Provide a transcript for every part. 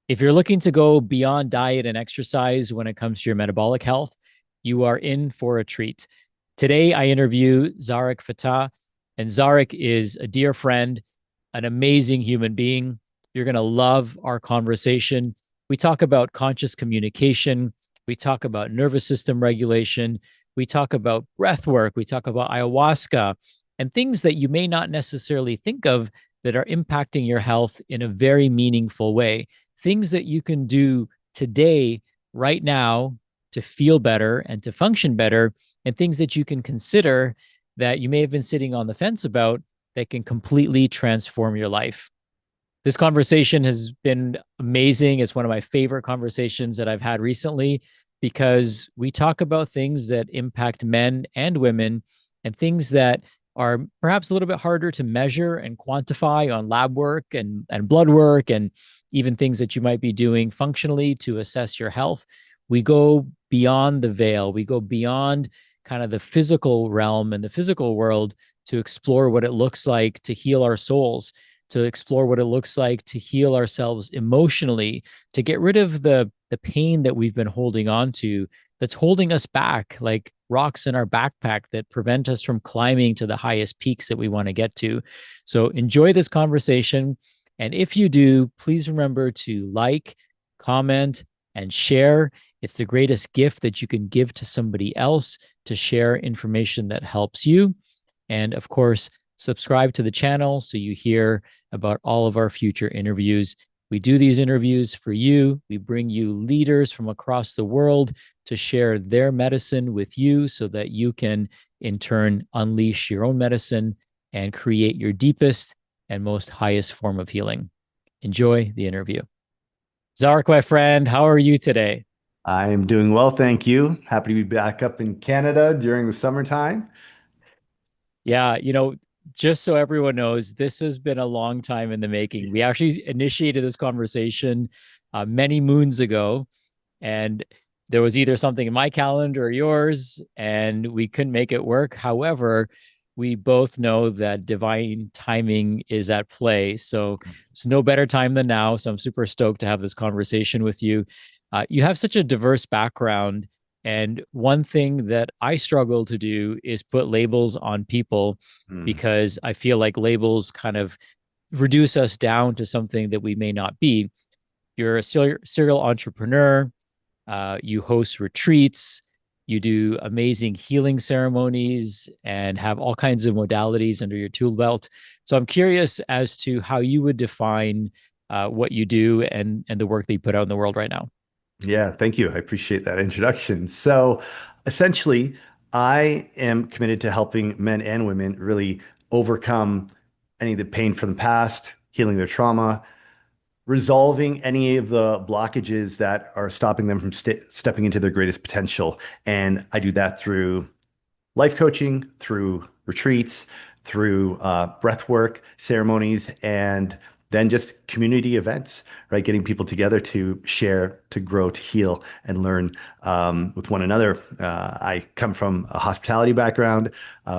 If you're looking to go beyond diet and exercise when it comes to your metabolic health, you are in for a treat. Today, I interview Zarak Fatah, and Zarak is a dear friend, an amazing human being. You're going to love our conversation. We talk about conscious communication, we talk about nervous system regulation, we talk about breath work, we talk about ayahuasca, and things that you may not necessarily think of that are impacting your health in a very meaningful way, things that you can do today, right now, to feel better and to function better, and things that you can consider that you may have been sitting on the fence about that can completely transform your life. This conversation has been amazing. It's one of my favorite conversations that I've had recently because we talk about things that impact men and women and things that are perhaps a little bit harder to measure and quantify on lab work and blood work and even things that you might be doing functionally to assess your health. We go beyond the veil, we go beyond kind of the physical realm and the physical world to explore what it looks like to heal our souls, to explore what it looks like to heal ourselves emotionally, to get rid of the pain that we've been holding on to that's holding us back, like rocks in our backpack that prevent us from climbing to the highest peaks that we want to get to. So enjoy this conversation. And if you do, please remember to like, comment, and share. It's the greatest gift that you can give to somebody else, to share information that helps you. And of course, subscribe to the channel so you hear about all of our future interviews. We do these interviews for you. We bring you leaders from across the world to share their medicine with you so that you can, in turn, unleash your own medicine and create your deepest and most highest form of healing. Enjoy the interview. Zarak, my friend, how are you today? I am doing well, thank you. Happy to be back up in Canada during the summertime. Yeah, just so everyone knows, this has been a long time in the making. We actually initiated this conversation many moons ago, and there was either something in my calendar or yours, and we couldn't make it work. However, we both know that divine timing is at play. So it's no better time than now. So I'm super stoked to have this conversation with you. You have such a diverse background. And one thing that I struggle to do is put labels on people Hmm. because I feel like labels kind of reduce us down to something that we may not be. You're a serial entrepreneur, you host retreats, you do amazing healing ceremonies, and have all kinds of modalities under your tool belt. So I'm curious as to how you would define what you do and the work that you put out in the world right now. Yeah, thank you. I appreciate that introduction. So, essentially, I am committed to helping men and women really overcome any of the pain from the past, healing their trauma, resolving any of the blockages that are stopping them from stepping into their greatest potential. And I do that through life coaching, through retreats, through breath work ceremonies, and then just community events, right? Getting people together to share, to grow, to heal, and learn with one another. I come from a hospitality background,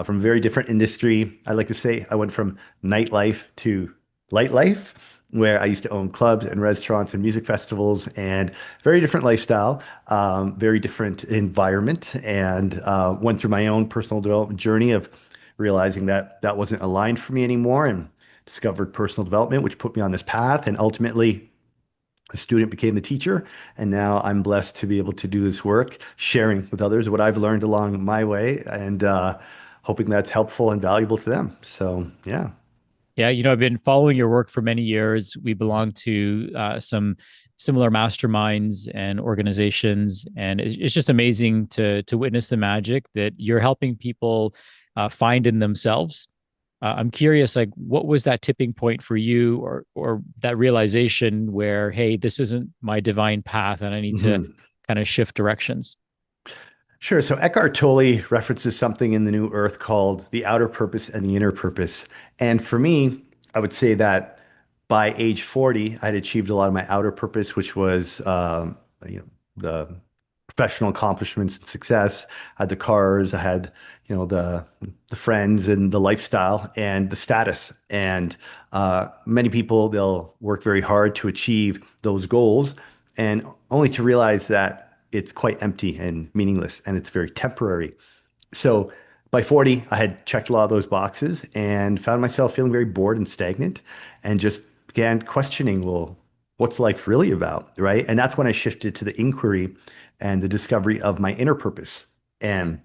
from a very different industry. I like to say I went from nightlife to light life, where I used to own clubs and restaurants and music festivals, and very different lifestyle, very different environment, and went through my own personal development journey of realizing that that wasn't aligned for me anymore, and discovered personal development, which put me on this path. And ultimately, the student became the teacher, and now I'm blessed to be able to do this work, sharing with others what I've learned along my way, and hoping that's helpful and valuable to them. So, yeah. Yeah, I've been following your work for many years. We belong to some similar masterminds and organizations, and it's just amazing to witness the magic that you're helping people find in themselves. I'm curious, like, what was that tipping point for you, or that realization where, hey, this isn't my divine path, and I need to Mhm. kind of shift directions? Sure. So Eckhart Tolle references something in the New Earth called the outer purpose and the inner purpose. And for me, I would say that by age 40, I'd achieved a lot of my outer purpose, which was, you know, the professional accomplishments and success. I had the cars, I had, the friends and the lifestyle and the status. And many people, they'll work very hard to achieve those goals and only to realize that it's quite empty and meaningless and it's very temporary. So by 40, I had checked a lot of those boxes and found myself feeling very bored and stagnant and just began questioning, well, what's life really about? Right. And that's when I shifted to the inquiry and the discovery of my inner purpose. And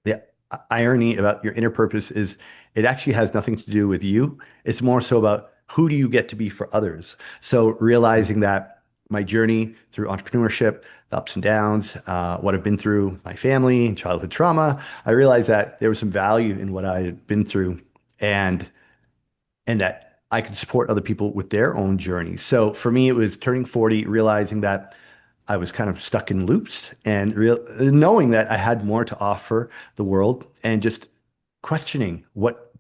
the irony about your inner purpose is it actually has nothing to do with you. It's more so about who do you get to be for others. So realizing that my journey through entrepreneurship, the ups and downs, what I've been through, my family, childhood trauma, I realized that there was some value in what I had been through and that I could support other people with their own journeys. So for me, it was turning 40, realizing that I was kind of stuck in loops and knowing that I had more to offer the world and just questioning what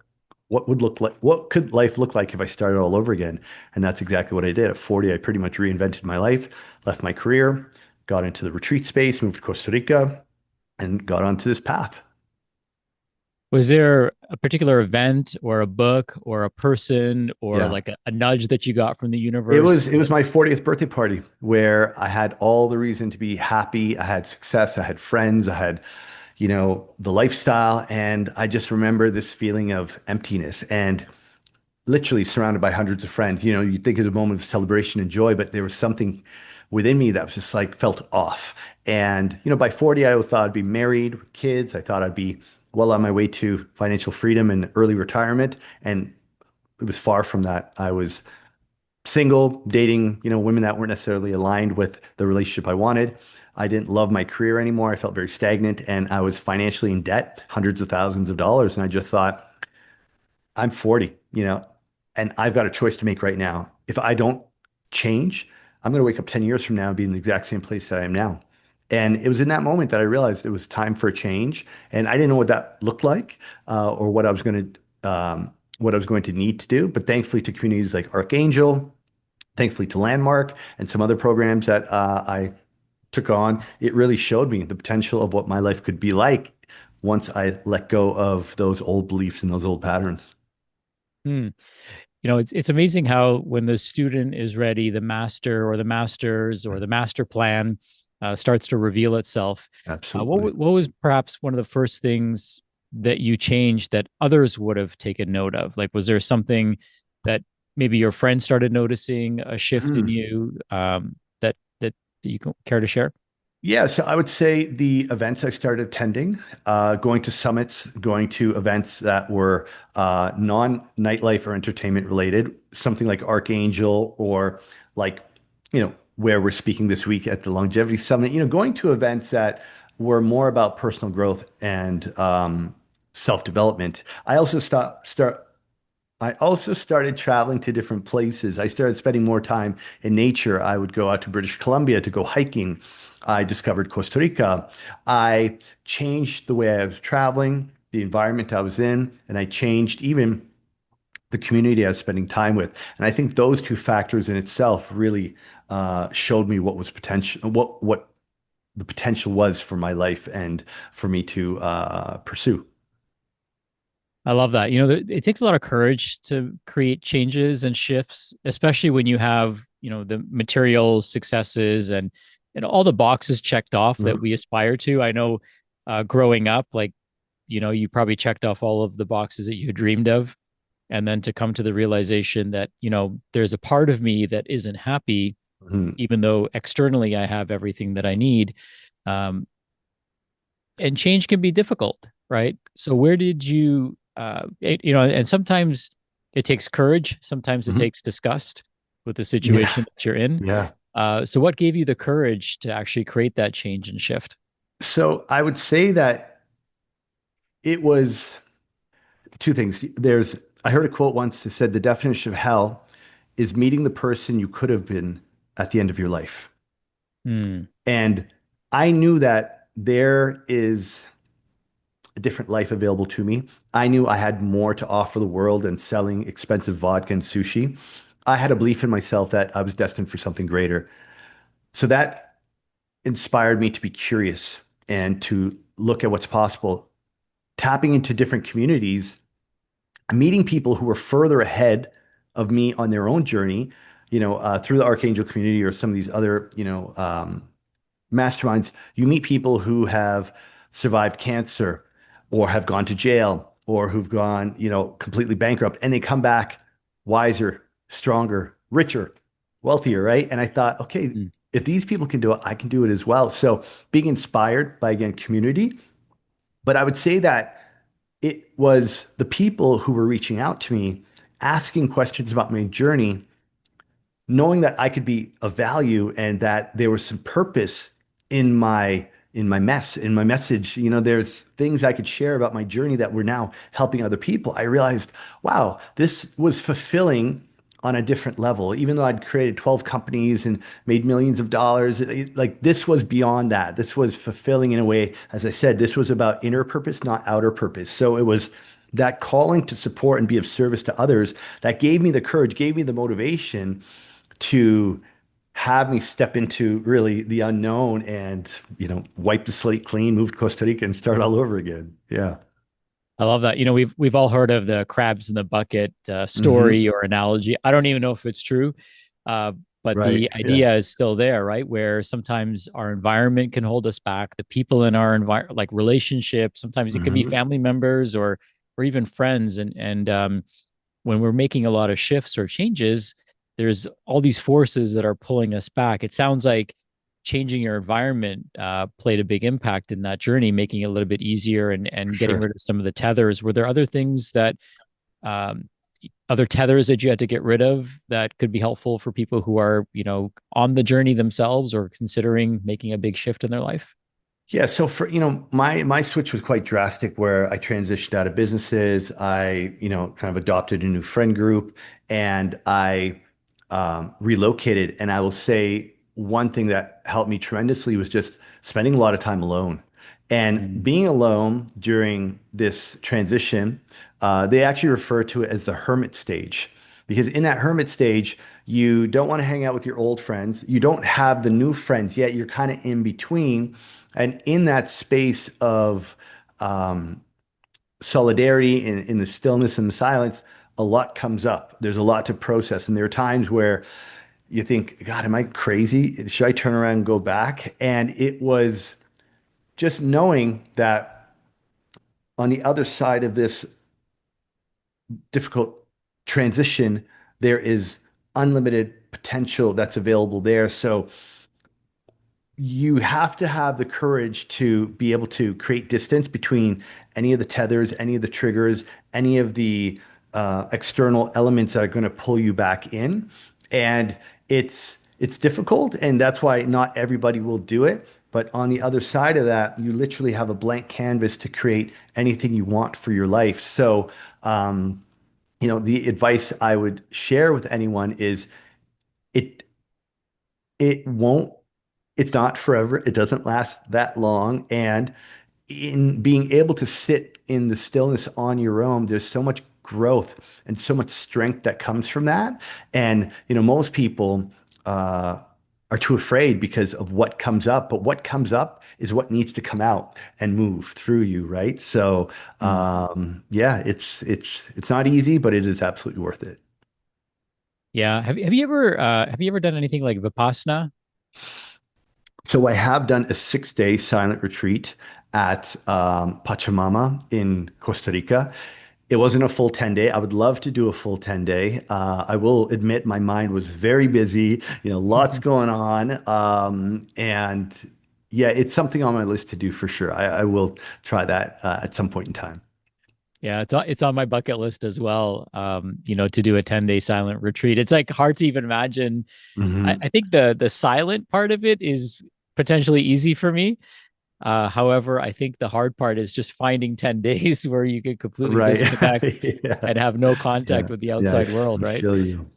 would look like, what could life look like if I started all over again? And that's exactly what I did. At 40, I pretty much reinvented my life, left my career, got into the retreat space, moved to Costa Rica, and got onto this path. Was there a particular event or a book or a person or Yeah. like a nudge that you got from the It was universe it was that, my 40th birthday party where I had all the reason to be happy. I had success, I had friends, I had, the lifestyle, and I just remember this feeling of emptiness and literally surrounded by hundreds of friends. You think it's a moment of celebration and joy, but there was something within me that was just like felt off. And, by 40, I thought I'd be married with kids. I thought I'd be well on my way to financial freedom and early retirement. And it was far from that. I was single, dating, women that weren't necessarily aligned with the relationship I wanted. I didn't love my career anymore. I felt very stagnant and I was financially in debt, hundreds of thousands of dollars. And I just thought, I'm 40, and I've got a choice to make right now. If I don't change, I'm going to wake up 10 years from now and be in the exact same place that I am now. And it was in that moment that I realized it was time for a change. And I didn't know what that looked like, or what I was going to need to do. But thankfully to communities like Archangel, thankfully to Landmark and some other programs that I took on, it really showed me the potential of what my life could be like once I let go of those old beliefs and those old patterns. hmm, it's amazing how when the student is ready, the master or the masters or the master plan starts to reveal itself. Absolutely. What was perhaps one of the first things that you changed that others would have taken note of? Like, was there something that maybe your friend started noticing a shift in Mm. you that you care to share? Yeah, so I would say the events I started attending, going to summits, going to events that were non-nightlife or entertainment related, something like Archangel or like, where we're speaking this week at the Longevity Summit, going to events that were more about personal growth and self-development. I also started traveling to different places. I started spending more time in nature. I would go out to British Columbia to go hiking. I discovered Costa Rica. I changed the way I was traveling, the environment I was in, and I changed even the community I was spending time with. And I think those two factors in itself really showed me what was potential, what the potential was for my life and for me to pursue. I love that. It takes a lot of courage to create changes and shifts, especially when you have, the material successes and all the boxes checked off that Mhm. we aspire to. I know growing up, like, you probably checked off all of the boxes that you dreamed of. And then to come to the realization that, there's a part of me that isn't happy, Mhm. even though externally I have everything that I need. Um, and change can be difficult, right? So where did you and sometimes it takes courage, sometimes it Mhm. takes disgust with the situation Yes. that you're in. Yeah. So what gave you the courage to actually create that change and shift? So I would say that it was two things. I heard a quote once that said the definition of hell is meeting the person you could have been at the end of your life. Hmm. And I knew that there is a different life available to me. I knew I had more to offer the world than selling expensive vodka and sushi. I had a belief in myself that I was destined for something greater. So that inspired me to be curious and to look at what's possible, tapping into different communities, meeting people who were further ahead of me on their own journey, through the Archangel community or some of these other, masterminds. You meet people who have survived cancer or have gone to jail or who've gone, completely bankrupt, and they come back wiser, stronger, richer, wealthier, right? And I thought, okay, Mm. if these people can do it, I can do it as well. So being inspired by, again, community. But I would say that it was the people who were reaching out to me, asking questions about my journey, knowing that I could be of value and that there was some purpose in my message. There's things I could share about my journey that were now helping other people. I realized, wow, this was fulfilling on a different level. Even though I'd created 12 companies and made millions of dollars, like this was beyond that. This was fulfilling in a way. As I said, this was about inner purpose, not outer purpose. So it was that calling to support and be of service to others that gave me the courage, gave me the motivation to have me step into really the unknown and, wipe the slate clean, move to Costa Rica and start all over again. Yeah. I love that. We've all heard of the crabs in the bucket Hmm. story or analogy. I don't even know if it's true, uh, but Right. the Yeah. idea is still there, right? Where sometimes our environment can hold us back. The people in our environment, like relationships, sometimes it could be Hmm. family members or even friends, and when we're making a lot of shifts or changes, there's all these forces that are pulling us back. It sounds like changing your environment played a big impact in that journey, making it a little bit easier For and getting sure. rid of some of the tethers. Were there other things that um, other tethers that you had to get rid of that could be helpful for people who are, on the journey themselves or considering making a big shift in their life? Yeah, so for my switch was quite drastic where I transitioned out of businesses. I kind of adopted a new friend group, and I relocated. And I will say one thing that helped me tremendously was just spending a lot of time alone. And Mm. being alone during this transition, they actually refer to it as the hermit stage. Because in that hermit stage, you don't want to hang out with your old friends. You don't have the new friends yet. You're kind of in between. And in that space of um, solidarity, in the stillness and the silence, a lot comes up. There's a lot to process. And there are times where you think, God, am I crazy? Should I turn around and go back? And it was just knowing that on the other side of this difficult transition, there is unlimited potential that's available there. So you have to have the courage to be able to create distance between any of the tethers, any of the triggers, any of the external elements that are going to pull you back in. And it's difficult, and that's why not everybody will do it. But on the other side of that, you literally have a blank canvas to create anything you want for your life. So, the advice I would share with anyone is it it won't it's not forever. It doesn't last that long. And in being able to sit in the stillness on your own, there's so much growth and so much strength that comes from that. And, most people are too afraid because of what comes up, but what comes up is what needs to come out and move through you, right? So, Mm. yeah, it's not easy, but it is absolutely worth it. Yeah. Have you ever done anything like Vipassana? So I have done a 6 day silent retreat at Pachamama in Costa Rica. It wasn't a full 10 day. I would love to do a full 10 day. I will admit my mind was very busy, lots going on. And yeah, it's something on my list to do for sure. I will try that at some point in time. Yeah, it's on my bucket list as well. To do a 10-day silent retreat. It's like hard to even imagine. I Hmm. think the silent part of it is potentially easy for me. However, I think the hard part is just finding 10 days where you can completely Right. disconnect Yeah. and have no contact Yeah. with the Yeah. outside world, I right? feel you.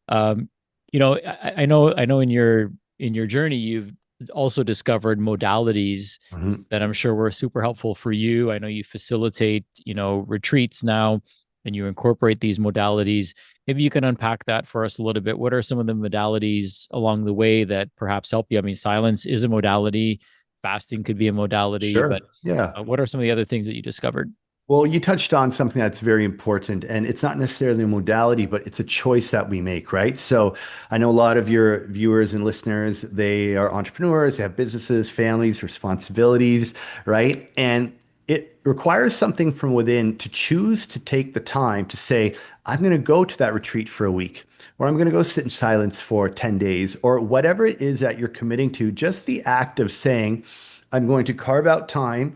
Um, I know in your journey you've also discovered modalities Mhm. that I'm sure were super helpful for you. I know you facilitate, retreats now. and you incorporate these modalities. Maybe you can unpack that for us a little bit. What are some of the modalities along the way that perhaps help you? I mean, silence is a modality, fasting could be a modality, but Sure. Yeah. what are some of the other things that you discovered? Well, you touched on something that's very important, and it's not necessarily a modality, but it's a choice that we make, right? So I know a lot of your viewers and listeners, they are entrepreneurs, they have businesses, families, responsibilities, right? And it requires something from within to choose to take the time to say, I'm going to go to that retreat for a week, or I'm going to go sit in silence for 10 days, or whatever it is that you're committing to. Just the act of saying, I'm going to carve out time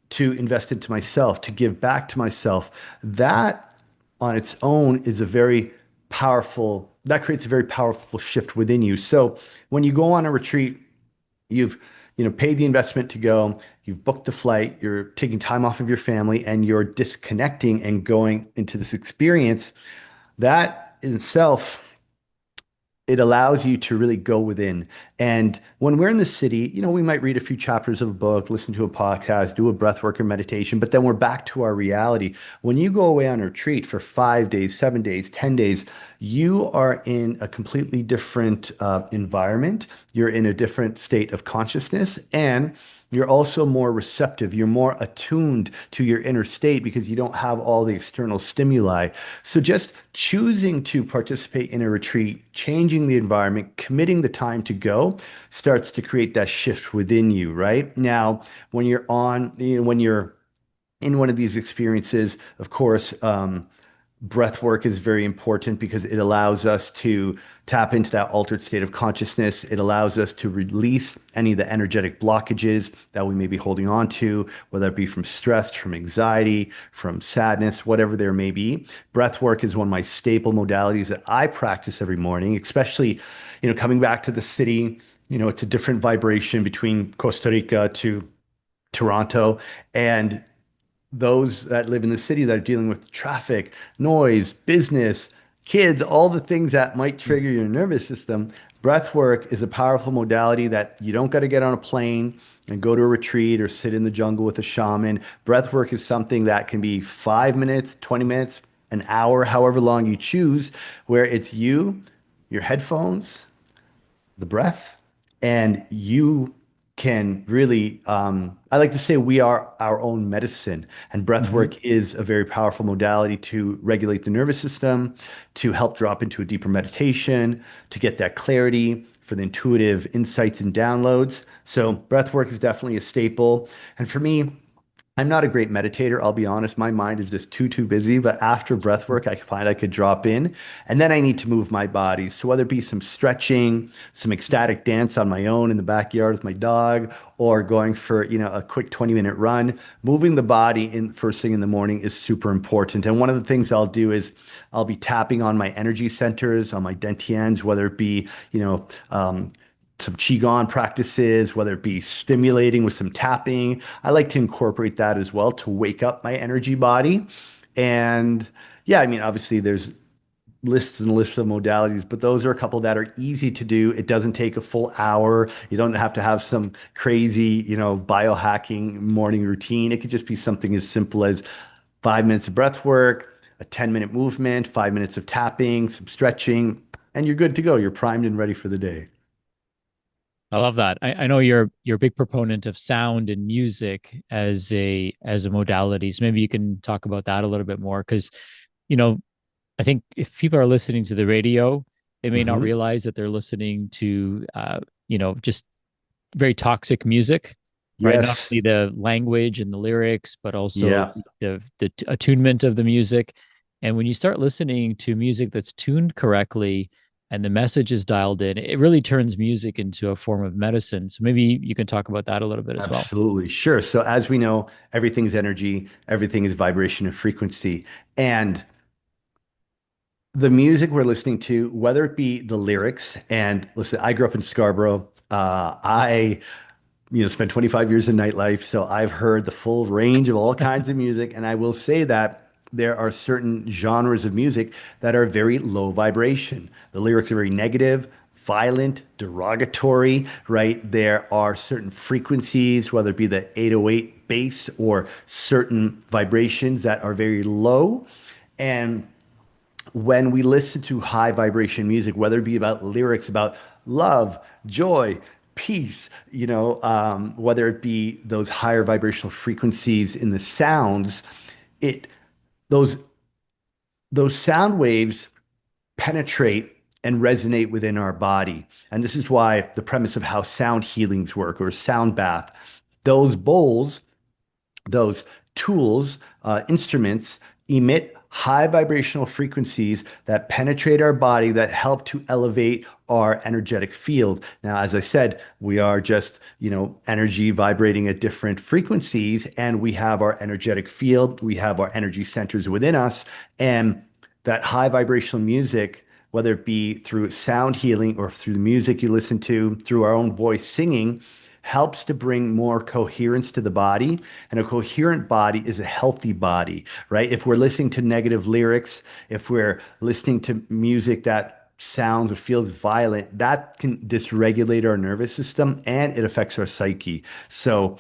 to invest into myself, to give back to myself. That on its own is a very powerful, that creates a very powerful shift within you. So when you go on a retreat, you've paid the investment to go, you've booked the flight, you're taking time off of your family, and you're disconnecting and going into this experience. That in itself, it allows you to really go within. And when we're in the city, we might read a few chapters of a book, listen to a podcast, do a breath work or meditation, but then we're back to our reality. When you go away on a retreat for 5 days, 7 days, 10 days, you are in a completely different environment. You're in a different state of consciousness, and you're also more receptive. You're more attuned to your inner state because you don't have all the external stimuli. So just choosing to participate in a retreat, changing the environment, committing the time to go starts to create that shift within you, right? Now, when you're in one of these experiences, of course, breath work is very important because it allows us to tap into that altered state of consciousness. It allows us to release any of the energetic blockages that we may be holding on to, whether it be from stress, from anxiety, from sadness, whatever there may be. Breath work is one of my staple modalities that I practice every morning, especially, coming back to the city. It's a different vibration between Costa Rica to Toronto. And those that live in the city that are dealing with traffic, noise, business, kids, all the things that might trigger your nervous system. Breath work is a powerful modality that you don't got to get on a plane and go to a retreat or sit in the jungle with a shaman. Breath work is something that can be 5 minutes, 20 minutes, an hour, however long you choose, where it's you, your headphones, the breath, and you can really, I like to say we are our own medicine, and breath Mhm. work is a very powerful modality to regulate the nervous system, to help drop into a deeper meditation, to get that clarity for the intuitive insights and downloads. So breath work is definitely a staple. And for me, I'm not a great meditator, I'll be honest. My mind is just too busy. But after breath work, I find I could drop in, and then I need to move my body. So whether it be some stretching, some ecstatic dance on my own in the backyard with my dog, or going for, a quick 20-minute run, moving the body in first thing in the morning is super important. And one of the things I'll do is I'll be tapping on my energy centers, on my dantians, whether it be, some qigong practices, whether it be stimulating with some tapping. I like to incorporate that as well to wake up my energy body. And yeah, I mean, obviously there's lists and lists of modalities, but those are a couple that are easy to do. It doesn't take a full hour. You don't have to have some crazy, biohacking morning routine. It could just be something as simple as 5 minutes of breath work, a 10-minute movement, 5 minutes of tapping, some stretching, and you're good to go. You're primed and ready for the day. I love that. I know you're a big proponent of sound and music as a modality. So maybe you can talk about that a little bit more because, you know, I think if people are listening to the radio, they may not Hmm. realize that they're listening to, just very toxic music, right? Not Yes. only the language and the lyrics, but also Yeah. the attunement of the music. And when you start listening to music that's tuned correctly and the message is dialed in, it really turns music into a form of medicine. So maybe you can talk about that a little bit as well. Absolutely. Sure. So as we know, everything is energy, everything is vibration and frequency. And the music we're listening to, whether it be the lyrics, and listen, I grew up in Scarborough. I spent 25 years in nightlife, so I've heard the full range of all kinds of music. And I will say that there are certain genres of music that are very low vibration. The lyrics are very negative, violent, derogatory, right? There are certain frequencies, whether it be the 808 bass or certain vibrations that are very low. And when we listen to high vibration music, whether it be about lyrics about love, joy, peace, whether it be those higher vibrational frequencies in the sounds, it those those sound waves penetrate and resonate within our body. And this is why the premise of how sound healings work or sound bath, those bowls, those tools, instruments emit high vibrational frequencies that penetrate our body that help to elevate our energetic field. Now, as I said, we are just, energy vibrating at different frequencies, and we have our energetic field, we have our energy centers within us, and that high vibrational music, whether it be through sound healing or through the music you listen to, through our own voice singing, helps to bring more coherence to the body. And a coherent body is a healthy body, right? If we're listening to negative lyrics, if we're listening to music that sounds or feels violent, that can dysregulate our nervous system and it affects our psyche. So,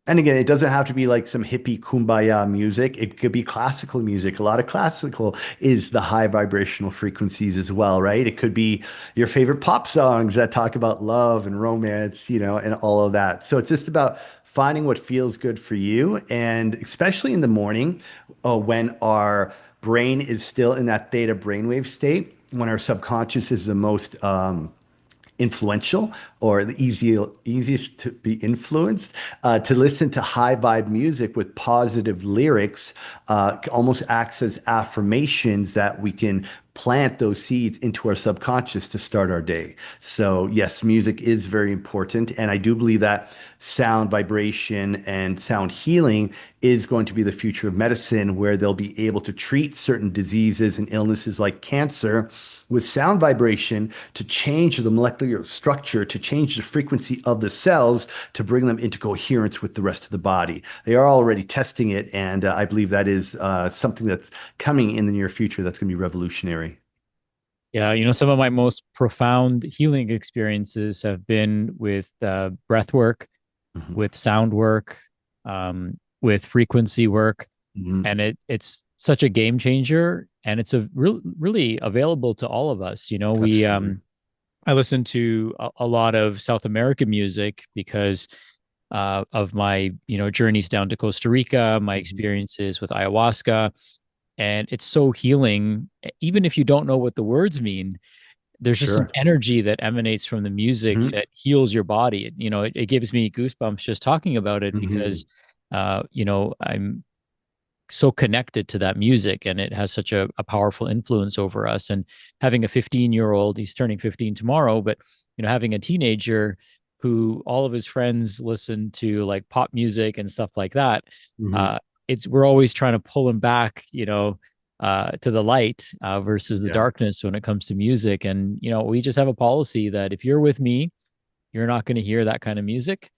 and again, it doesn't have to be like some hippie kumbaya music. It could be classical music. A lot of classical is the high vibrational frequencies as well, right? It could be your favorite pop songs that talk about love and romance, and all of that. So it's just about finding what feels good for you. And especially in the morning, when our brain is still in that theta brainwave state, when our subconscious is the most influential or the easiest to be influenced, to listen to high vibe music with positive lyrics almost acts as affirmations that we can plant those seeds into our subconscious to start our day. So yes, music is very important. And I do believe that sound vibration and sound healing is going to be the future of medicine, where they'll be able to treat certain diseases and illnesses like cancer with sound vibration to change the molecular structure, to change the frequency of the cells, to bring them into coherence with the rest of the body. They are already testing it, and I believe that is something that's coming in the near future that's going to be revolutionary. Yeah, some of my most profound healing experiences have been with breath work, Mhm. with sound work, with frequency work, Mhm. and it's such a game changer, and it's really available to all of us. We Absolutely. I listen to a lot of South American music because of my journeys down to Costa Rica, my Mhm. experiences with ayahuasca, and it's so healing. Even if you don't know what the words mean, there's just an Sure. energy that emanates from the music Mhm. that heals your body. It gives me goosebumps just talking about it Mhm. because I'm so connected to that music, and it has such a powerful influence over us. And having a 15-year-old, he's turning 15 tomorrow, but having a teenager who all of his friends listen to like pop music and stuff like that, Mhm. uh we're always trying to pull him back, to the light, versus the Yeah. darkness when it comes to music. And we just have a policy that if you're with me, you're not going to hear that kind of music.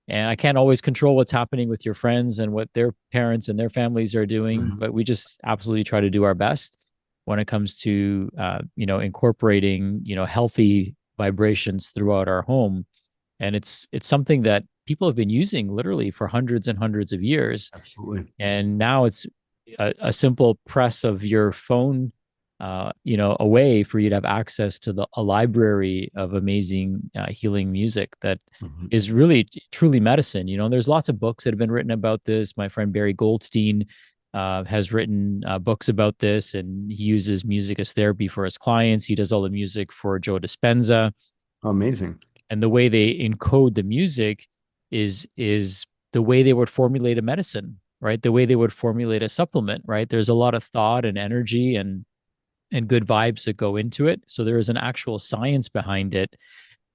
And I can't always control what's happening with your friends and what their parents and their families are doing, Mhm. but we just absolutely try to do our best when it comes to incorporating healthy vibrations throughout our home. And it's something that people have been using literally for hundreds and hundreds of years, Absolutely. and now it's a simple press of your phone, away for you to have access to a library of amazing healing music that Mhm. is really truly medicine. There's lots of books that have been written about this. My friend Barry Goldstein has written books about this, and he uses music as therapy for his clients. He does all the music for Joe Dispenza, Amazing. and the way they encode the music is the way they would formulate a medicine, right? The way they would formulate a supplement, right? There's a lot of thought and energy and good vibes that go into it, so there is an actual science behind it.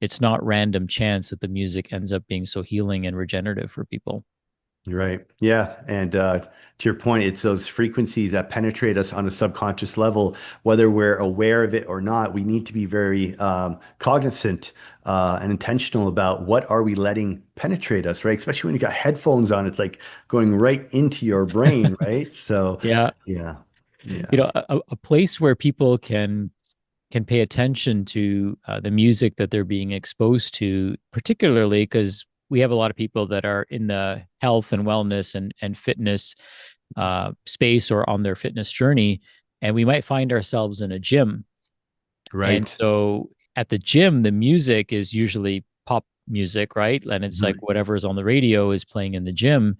It's not random chance that the music ends up being so healing and regenerative for people. You're right. Yeah. And to your point, it's those frequencies that penetrate us on a subconscious level, whether we're aware of it or not. We need to be very cognizant and intentional about what are we letting penetrate us, right? Especially when you got headphones on, it's like going right into your brain, right? So, Yeah, yeah. Yeah. a place where people can pay attention to the music that they're being exposed to, particularly because we have a lot of people that are in the health and wellness and fitness space or on their fitness journey, and we might find ourselves in a gym. And Right. so at the gym, the music is usually pop music, right? And it's like Mhm. whatever's on the radio is playing in the gym.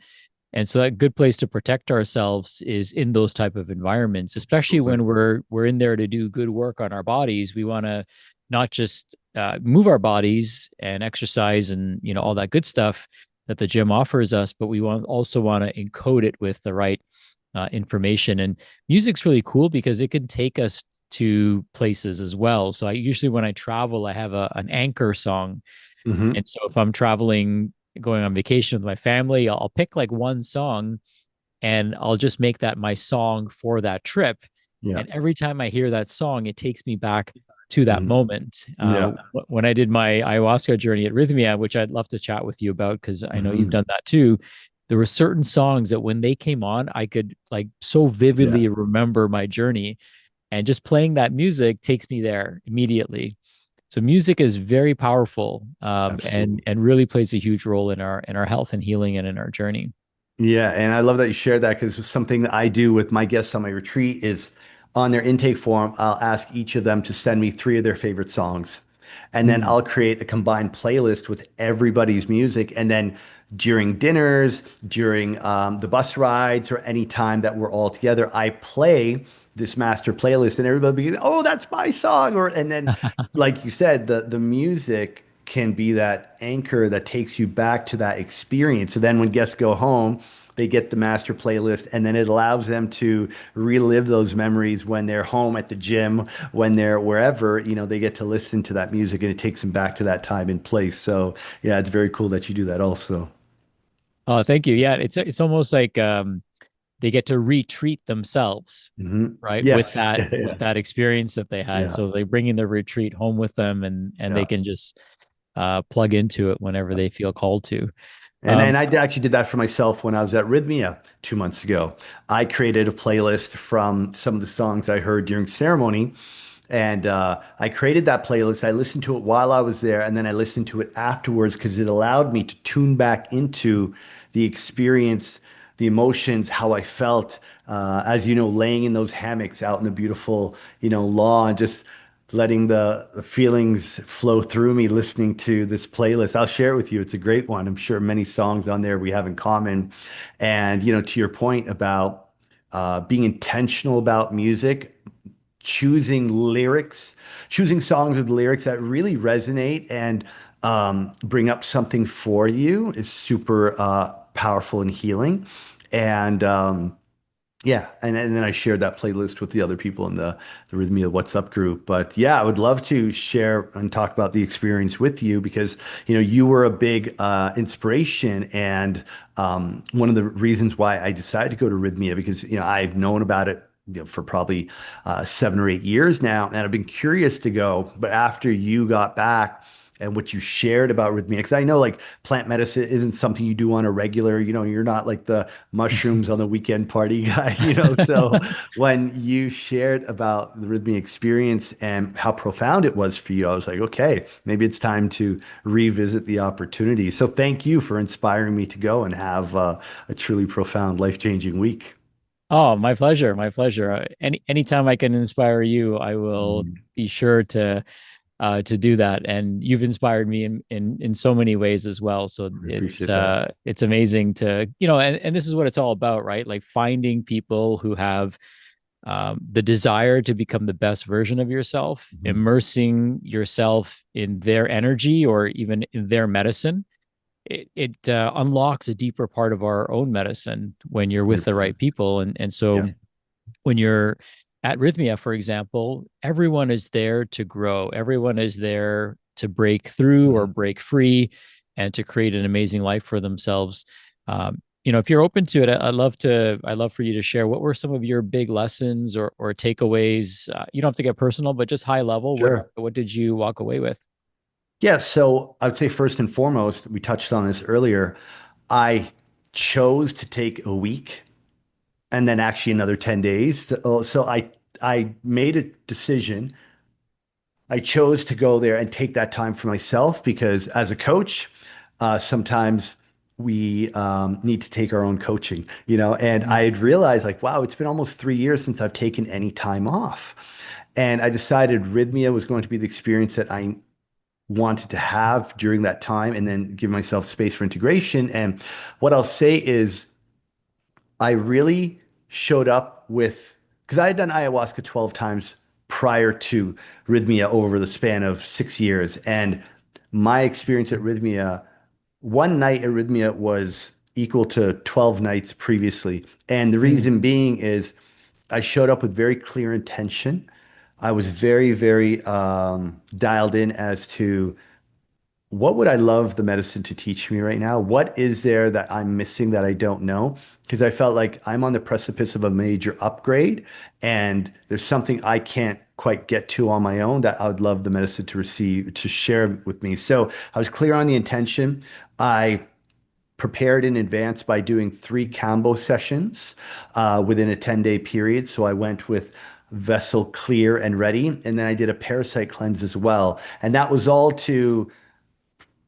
And so that good place to protect ourselves is in those type of environments, especially Absolutely. when we're in there to do good work on our bodies. We want to not just move our bodies and exercise and all that good stuff that the gym offers us, but we also want to encode it with the right information. And music's really cool because it can take us to places as well. So I usually when I travel, I have an anchor song, Hmm. and so if I'm traveling, going on vacation with my family, I'll pick like one song and I'll just make that my song for that trip. Yeah. And every time I hear that song, it takes me back to that Hmm. moment. Yeah. When I did my ayahuasca journey at Rhythmia, which I'd love to chat with you about because I know you've Hmm. done that too. There were certain songs that when they came on, I could like so Yeah. vividly remember my journey. And just playing that music takes me there immediately. So music is very powerful, and Absolutely. really plays a huge role in our health and healing and in our journey. Yeah, and I love that you shared that because something that I do with my guests on my retreat is on their intake form, I'll ask each of them to send me three of their favorite songs. And then Mm. I'll create a combined playlist with everybody's music. And then during dinners, during the bus rides, or any time that we're all together, I play this master playlist, and everybody goes, "Oh, that's my song!" Or and then, like you said, the music can be that anchor that takes you back to that experience. So then when guests go home, they get the master playlist, and then it allows them to relive those memories when they're home at the gym, when they're wherever, they get to listen to that music, and it takes them back to that time and place. So yeah, it's very cool that you do that also. Oh, thank you. Yeah, it's almost like they get to retreat themselves, Hmm. right? With Yes. that Yeah. with Yeah. that experience that they had. Yeah. So it's like bringing the retreat home with them, and they Yeah. can just plug into it whenever they feel called to. And Um, I actually did that for myself when I was at Rhythmia 2 months ago. I created a playlist from some of the songs I heard during ceremony, and I created that playlist. I listened to it while I was there, and then I listened to it afterwards because it allowed me to tune back into the experience, the emotions, how I felt, as laying in those hammocks out in the beautiful, lawn, just letting the feelings flow through me, listening to this playlist. I'll share it with you. It's a great one. I'm sure many songs on there we have in common. And, to your point about being intentional about music, choosing lyrics, choosing songs with lyrics that really resonate and bring up something for you is super powerful and healing. And yeah, and then I shared that playlist with the other people in the Rhythmia WhatsApp group. But yeah, I would love to share and talk about the experience with you because you were a big inspiration and one of the reasons why I decided to go to Rhythmia because I've known about it for probably 7 or 8 years now, and I've been curious to go. But after you got back and what you shared about rhythmia, because I know like plant medicine isn't something you do on a regular, you're not like the mushrooms on the weekend party guy, So when you shared about the rhythmia experience and how profound it was for you, I was like, okay, maybe it's time to revisit the opportunity. So thank you for inspiring me to go and have a truly profound, life-changing week. Oh, my pleasure. My pleasure. Anytime I can inspire you, I will Mm, be sure to do that. And you've inspired me in so many ways as well. So I appreciate that. it's amazing to, and this is what it's all about, right? Like finding people who have the desire to become the best version of yourself, Mhm. immersing yourself in their energy or even in their medicine. It unlocks a deeper part of our own medicine when you're with the 100%. right people. And Yeah. so when you're at Rhythmia, for example, everyone is there to grow. Everyone is there to break through or Mhm. break free and to create an amazing life for themselves. If you're open to it, I'd love for you to share what were some of your big lessons or takeaways. You don't have to get personal, but just high level. Sure. What did you walk away with? Yeah, so I would say first and foremost, we touched on this earlier. I chose to take a week and then actually another 10 days. So I made a decision. I chose to go there and take that time for myself because as a coach, sometimes we need to take our own coaching, and I Mm, had realized like, wow, it's been almost 3 years since I've taken any time off. And I decided Rhythmia was going to be the experience that I wanted to have during that time and then give myself space for integration. And what I'll say is I really showed up with, because I had done ayahuasca 12 times prior to Rhythmia over the span of 6 years. And my experience at Rhythmia, one night at Rhythmia was equal to 12 nights previously. And the mm, reason being is I showed up with very clear intention. I was very, very dialed in as to what would I love the medicine to teach me right now? What is there that I'm missing that I don't know? Because I felt like I'm on the precipice of a major upgrade and there's something I can't quite get to on my own that I would love the medicine to receive, to share with me. So I was clear on the intention. I prepared in advance by doing 3 combo sessions within a 10-day period. So I went with vessel clear and ready. And then I did a parasite cleanse as well. And that was all to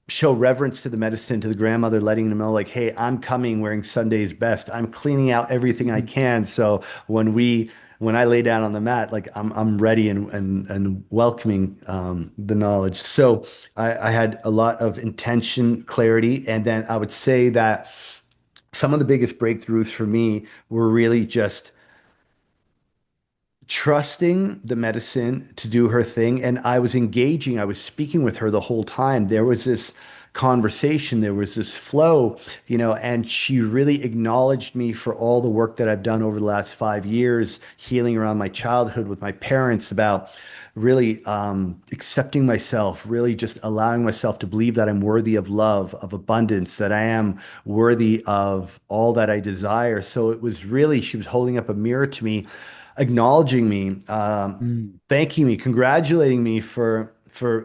show reverence to the medicine, to the grandmother, letting them know, like, hey, I'm coming wearing Sunday's best. I'm cleaning out everything I mm. can. So when I lay down on the mat, like I'm ready and welcoming the knowledge. So I had a lot of intention, clarity, and then I would say that some of the biggest breakthroughs for me were really just trusting the medicine to do her thing. And I was engaging, I was speaking with her the whole time. There was this conversation, there was this flow, and she really acknowledged me for all the work that I've done over the last 5 years, healing around my childhood with my parents, about really accepting myself, really just allowing myself to believe that I'm worthy of love, of abundance, that I am worthy of all that I desire. So it was really, she was holding up a mirror to me, acknowledging me, Mm, thanking me, congratulating me for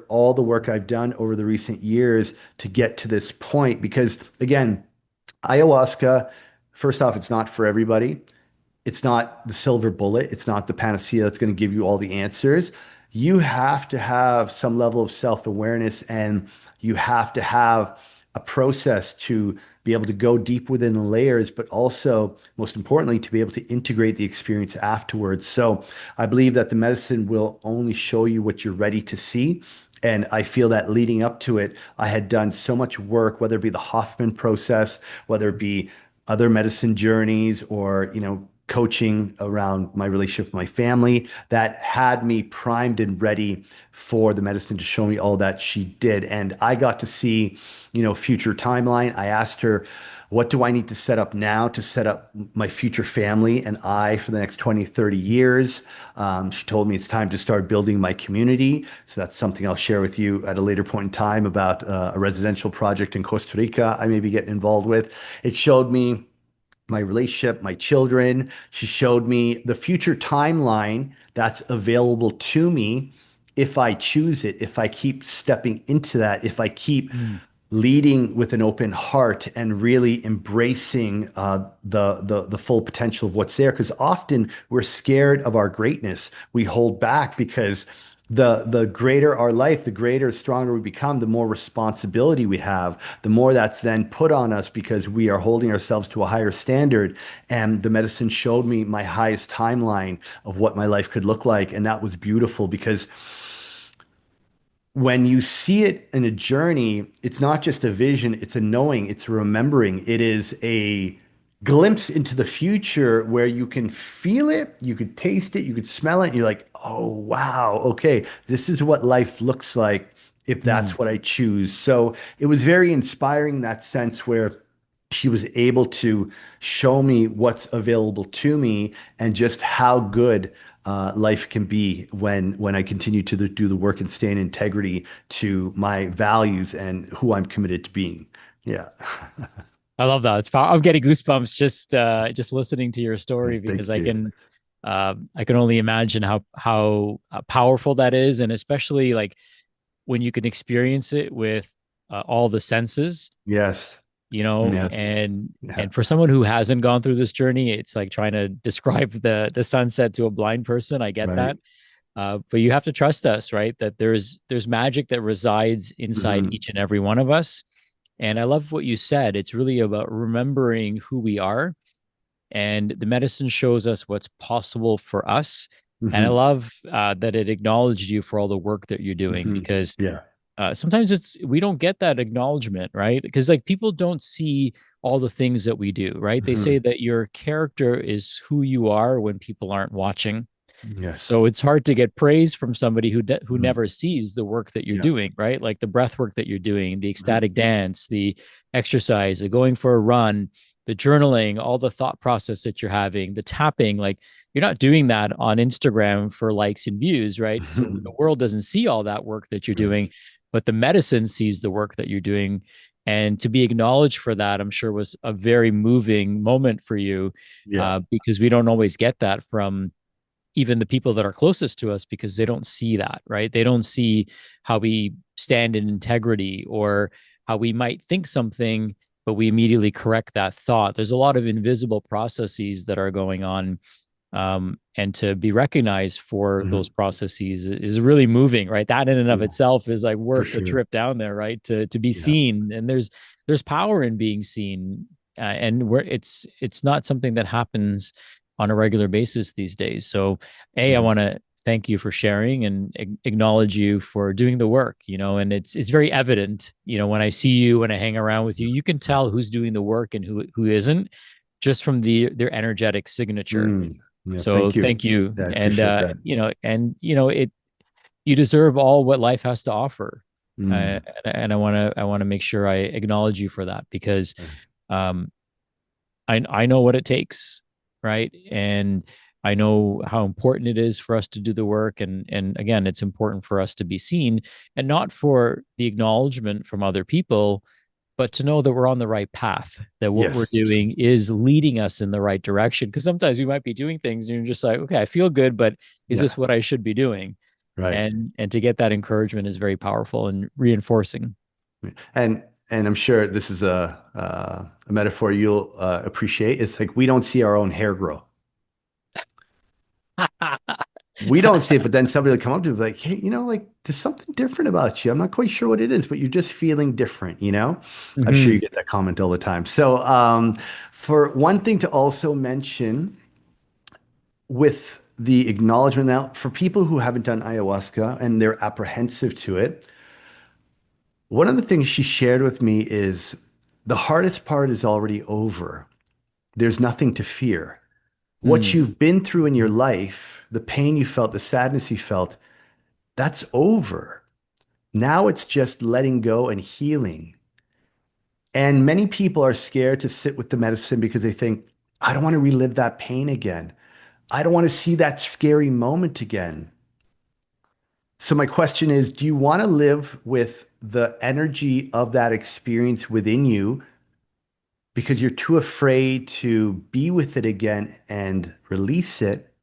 all the work I've done over the recent years to get to this point. Because again, ayahuasca, first off, it's not for everybody. It's not the silver bullet. It's not the panacea that's going to give you all the answers. You have to have some level of self-awareness and you have to have a process to be able to go deep within the layers, but also, most importantly, to be able to integrate the experience afterwards. So I believe that the medicine will only show you what you're ready to see. And I feel that leading up to it, I had done so much work, whether it be the Hoffman process, whether it be other medicine journeys or, coaching around my relationship with my family that had me primed and ready for the medicine to show me all that she did. And I got to see, future timeline. I asked her, what do I need to set up now to set up my future family and I for the next 20, 30 years? She told me it's time to start building my community. So that's something I'll share with you at a later point in time about a residential project in Costa Rica I may be getting involved with. It showed me my relationship, my children. She showed me the future timeline that's available to me if I choose it, if I keep stepping into that, if I keep mm, leading with an open heart and really embracing the full potential of what's there. Because often we're scared of our greatness. We hold back because the greater our life, the greater, stronger we become, the more responsibility we have, the more that's then put on us because we are holding ourselves to a higher standard. And the medicine showed me my highest timeline of what my life could look like. And that was beautiful because when you see it in a journey, it's not just a vision, it's a knowing, it's a remembering. It is a glimpse into the future where you can feel it, you could taste it, you could smell it, and you're like, oh, wow, okay, this is what life looks like if mm. that's what I choose. So it was very inspiring in that sense where she was able to show me what's available to me and just how good life can be when I continue to do the work and stay in integrity to my values and who I'm committed to being. Yeah. I love that. I'm getting goosebumps just listening to your story because Thank you. I can only imagine how powerful that is, and especially like when you can experience it with all the senses, Yes. Yes. and Yeah. for someone who hasn't gone through this journey, it's like trying to describe the sunset to a blind person. I get Right. that. But you have to trust us, right? That there's magic that resides inside Hmm. each and every one of us. And I love what you said. It's really about remembering who we are, and the medicine shows us what's possible for us. And I Hmm. love that it acknowledged you for all the work that you're doing, Hmm. because Yeah. sometimes we don't get that acknowledgement, right? Because like people don't see all the things that we do, right? They say Hmm. that your character is who you are when people aren't watching. Yes. So it's hard to get praise from somebody who Hmm. never sees the work that you're Yeah. doing, right? Like the breath work that you're doing, the Hmm. ecstatic dance, the exercise, the going for a run, the journaling, all the thought process that you're having, the tapping. Like you're not doing that on Instagram for likes and views, right? So the world doesn't see all that work that you're Right. doing, but the medicine sees the work that you're doing. And to be acknowledged for that, I'm sure was a very moving moment for you, Yeah. because we don't always get that from even the people that are closest to us, because they don't see that, right? They don't see how we stand in integrity, or how we might think something but we immediately correct that thought. There's a lot of invisible processes that are going on, and to be recognized for those Hmm. processes is really moving, right? That in and of Yeah. itself is like For worth the sure. trip down there, right? To be Yeah. seen. And there's power in being seen, and where it's not something that happens on a regular basis these days. So I Yeah. want to thank you for sharing and acknowledge you for doing the work, and it's very evident, when I see you, when I hang around with you, you can tell who's doing the work and who isn't, just from their energetic signature. Mm. Yeah. So Thank you. thank you. Yeah, I And appreciate that. it you deserve all what life has to offer. Mm. And I want to make sure I acknowledge you for that, because um I know what it takes, right? And I know how important it is for us to do the work, and again, it's important for us to be seen, and not for the acknowledgement from other people, but to know that we're on the right path, that what we're Yes. doing is leading us in the right direction. Because sometimes we might be doing things and you're just like, okay, I feel good, but is Yeah. this what I should be doing? Right. And to get that encouragement is very powerful and reinforcing. And I'm sure this is a metaphor you'll appreciate. It's like we don't see our own hair grow. We don't see it, but then somebody will come up to you like, hey, like there's something different about you. I'm not quite sure what it is, but you're just feeling different. I'm sure you Mhm. get that comment all the time. So, for one thing to also mention with the acknowledgement now, for people who haven't done ayahuasca and they're apprehensive to it, one of the things she shared with me is the hardest part is already over. There's nothing to fear. What Mm. you've been through in your life, the pain you felt, the sadness you felt, that's over. Now it's just letting go and healing. And many people are scared to sit with the medicine because they think, I don't want to relive that pain again. I don't want to see that scary moment again. So, my question is, do you want to live with the energy of that experience within you because you're too afraid to be with it again and release it?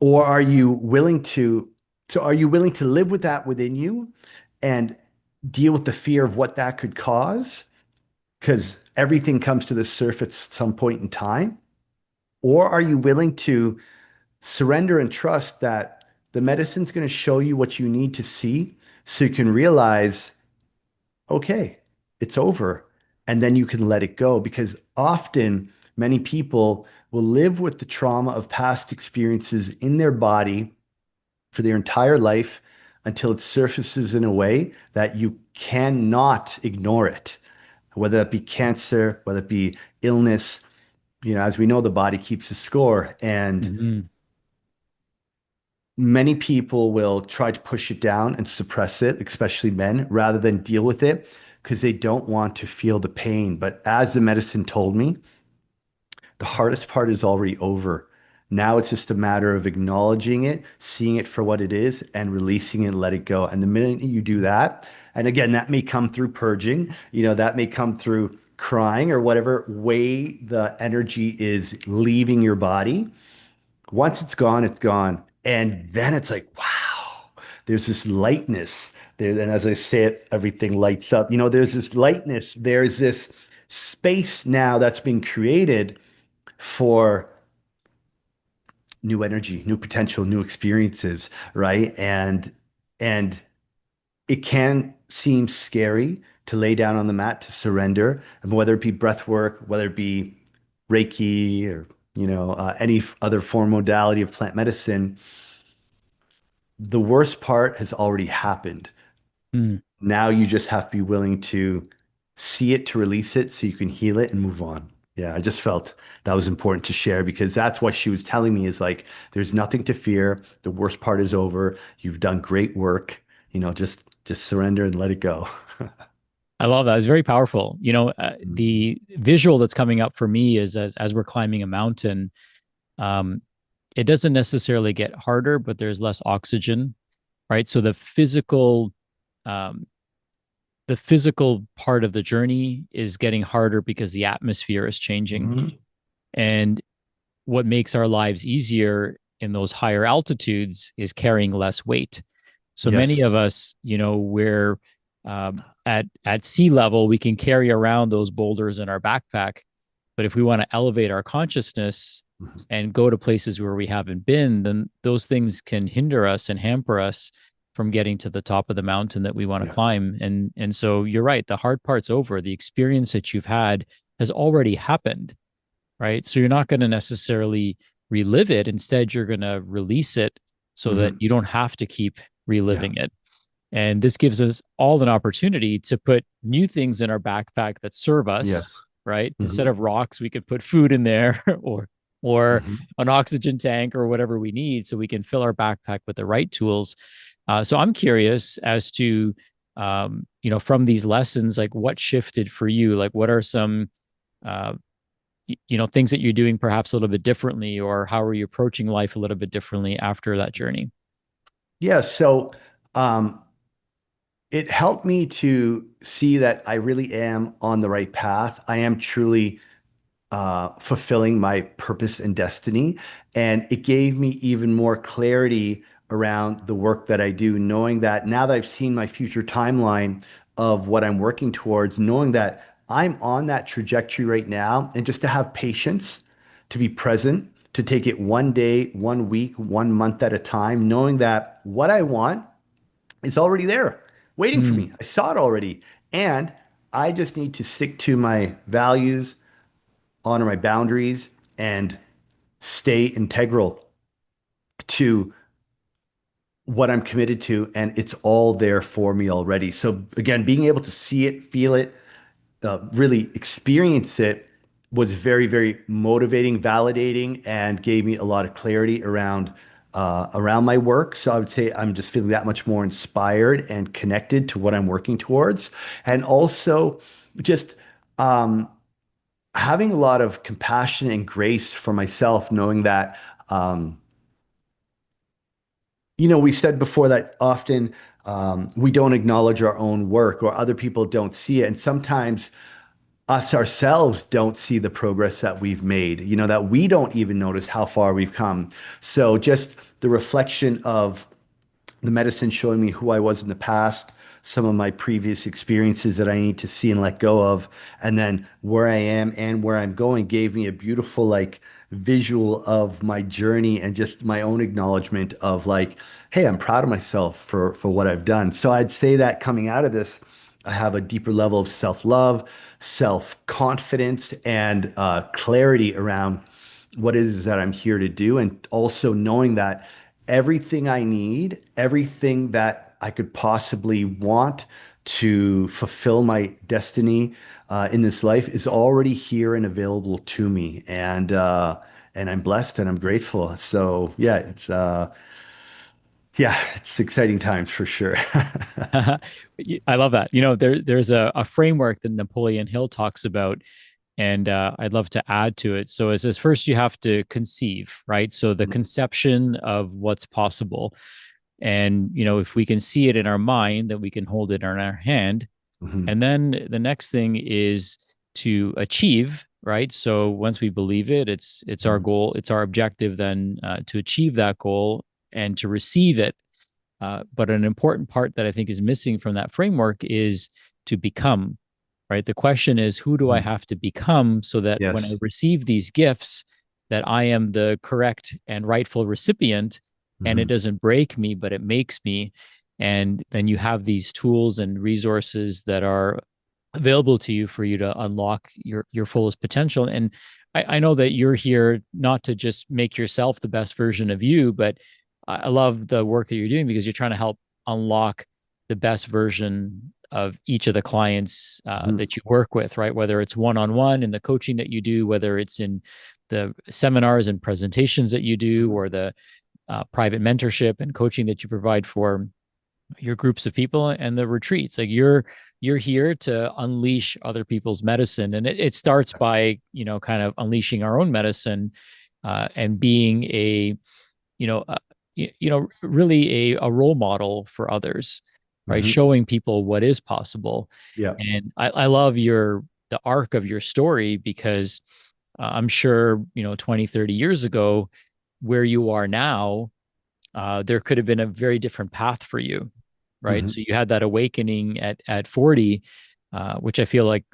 Or are you willing to, are you willing to live with that within you and deal with the fear of what that could cause? Because everything comes to the surface at some point in time. Or are you willing to surrender and trust that the medicine's going to show you what you need to see so you can realize, okay, it's over. And then you can let it go. Because often many people will live with the trauma of past experiences in their body for their entire life until it surfaces in a way that you cannot ignore it, whether it be cancer, whether it be illness. As we know, the body keeps a score, and Mhm. many people will try to push it down and suppress it, especially men, rather than deal with it because they don't want to feel the pain. But as the medicine told me, the hardest part is already over. Now it's just a matter of acknowledging it, seeing it for what it is, and releasing it and let it go. And the minute you do that, and again, that may come through purging, that may come through crying or whatever way the energy is leaving your body. Once it's gone, it's gone. And then it's like, wow, there's this lightness there. And as I say it, everything lights up. There's this lightness, there's this space now that's been created for new energy, new potential, new experiences, right? And it can seem scary to lay down on the mat to surrender, and whether it be breath work, whether it be Reiki or any other form modality of plant medicine, the worst part has already happened. Mm. Now you just have to be willing to see it, to release it so you can heal it and move on. Yeah, I just felt that was important to share because that's what she was telling me is like, there's nothing to fear. The worst part is over. You've done great work. Just surrender and let it go. I love that. It's very powerful. The visual that's coming up for me is as we're climbing a mountain, um, it doesn't necessarily get harder, but there's less oxygen, right? So um, the physical part of the journey is getting harder because the atmosphere is changing. Mhm. And what makes our lives easier in those higher altitudes is carrying less weight. So many Yes. of us, we're at sea level, we can carry around those boulders in our backpack. But if we want to elevate our consciousness Mhm. and go to places where we haven't been, then those things can hinder us and hamper us from getting to the top of the mountain that we want to Yeah. climb. And so you're right, the hard part's over. The experience that you've had has already happened, right? So you're not going to necessarily relive it. Instead, you're going to release it so that Mhm. you don't have to keep Yeah. reliving it. And this gives us all an opportunity to put new things in our backpack that serve us, Yes. right? Instead Hmm. of rocks, we could put food in there or Hmm. an oxygen tank or whatever we need so we can fill our backpack with the right tools. So I'm curious as to from these lessons, like what shifted for you? Like what are some uh, things that you're doing perhaps a little bit differently, or how are you approaching life a little bit differently after that journey? Yeah. So, um, it helped me to see that I really am on the right path. I am truly fulfilling my purpose and destiny. And it gave me even more clarity around the work that I do, knowing that now that I've seen my future timeline of what I'm working towards, knowing that I'm on that trajectory right now, and just to have patience, to be present, to take it one day, one week, one month at a time, knowing that what I want is already there, waiting for Mm. me. I saw it already. And I just need to stick to my values, honor my boundaries, and stay integral to what I'm committed to. And it's all there for me already. So, again, being able to see it, feel it, really experience it was very, very motivating, validating, and gave me a lot of clarity around my work. So I would say I'm just feeling that much more inspired and connected to what I'm working towards, and also just um, having a lot of compassion and grace for myself, knowing that, um, we said before that often we don't acknowledge our own work or other people don't see it. And sometimes us ourselves don't see the progress that we've made, that we don't even notice how far we've come. So just the reflection of the medicine showing me who I was in the past, some of my previous experiences that I need to see and let go of, and then where I am and where I'm going gave me a beautiful like visual of my journey and just my own acknowledgement of like, hey, I'm proud of myself for what I've done. So I'd say that coming out of this, I have a deeper level of self-love, self-confidence, and clarity around what it is that I'm here to do. And also knowing that everything I need, everything that I could possibly want to fulfill my destiny in this life is already here and available to me. And I'm blessed and I'm grateful. So it's exciting times for sure. I love that. There's a framework that Napoleon Hill talks about, and I'd love to add to it. So it says first you have to conceive, right? So the conception of what's possible, and if we can see it in our mind, that we can hold it in our hand, Mhm. and then the next thing is to achieve, right? So once we believe it, it's our Mhm. goal, it's our objective then to achieve that goal and to receive it. But an important part that I think is missing from that framework is to become, right? The question is, who do I Mhm. have to become so that when I Yes. receive these gifts, that I am the correct and rightful recipient, and it Mhm. doesn't break me, but it makes me. And then you have these tools and resources that are available to you for you to unlock your fullest potential. And I know that you're here not to just make yourself the best version of you, but I love the work that you're doing because you're trying to help unlock the best version of each of the clients Mhm. that you work with, right? Whether it's one-on-one in the coaching that you do, whether it's in the seminars and presentations that you do, Mhm. or the private mentorship and coaching that you provide for your groups of people and the retreats. Like you're here to unleash other people's medicine, and it starts by kind of unleashing our own medicine, and being a really a role model for others, right? Mhm. Showing people what is possible. Yeah. And I love the arc of your story because I'm sure 20-30 years ago, where you are now, there could have been a very different path for you, right? Mhm. So you had that awakening at 40, which I feel like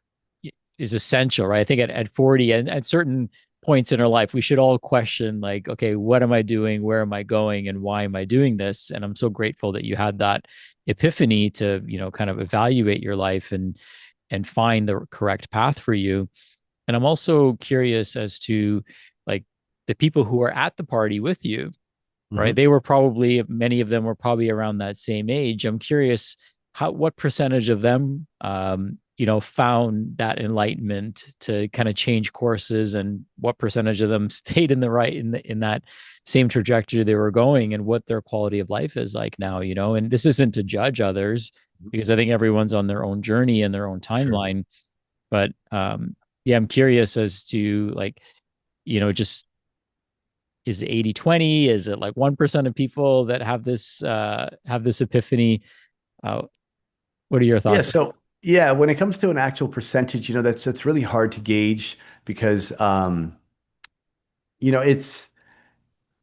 is essential, right? I think at 40 and at certain points in our life, we should all question, like, okay, what am I doing? Where am I going? And why am I doing this? And I'm so grateful that you had that epiphany to, kind of evaluate your life and find the correct path for you. And I'm also curious as to, like, the people who are at the party with you, right? Mhm. They were probably, many of them were probably around that same age. I'm curious what percentage of them, found that enlightenment to kind of change courses, and what percentage of them stayed in the right in that same trajectory they were going, and what their quality of life is like now, and this isn't to judge others because I think everyone's on their own journey and their own Sure. timeline. But yeah, I'm curious as to, like, just, is it 80-20? Is it like 1% of people that have this epiphany? uh, what are your Yeah. thoughts? So yeah, when it comes to an actual percentage, that's really hard to gauge because it's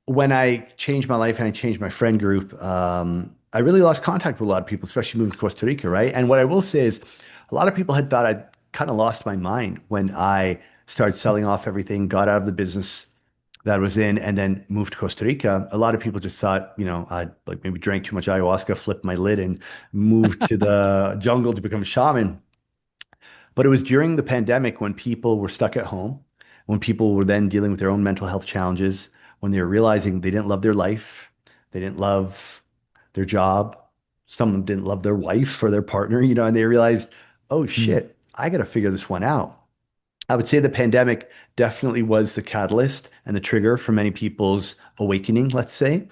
when I changed my life and I changed my friend group, I really lost contact with a lot of people, especially moving to Costa Rica, right? And what I will say is a lot of people had thought I'd kind of lost my mind when I started selling off everything, got out of the business that I was in, and then moved to Costa Rica. A lot of people just thought, I'd like maybe drank too much ayahuasca, flipped my lid, and moved to the jungle to become a shaman. But it was during the pandemic when people were stuck at home, when people were then dealing with their own mental health challenges, when they were realizing they didn't love their life, they didn't love their job, some of them didn't love their wife or their partner, and they realized, oh Mm. shit, I got to figure this one out. I would say the pandemic definitely was the catalyst and the trigger for many people's awakening, let's say.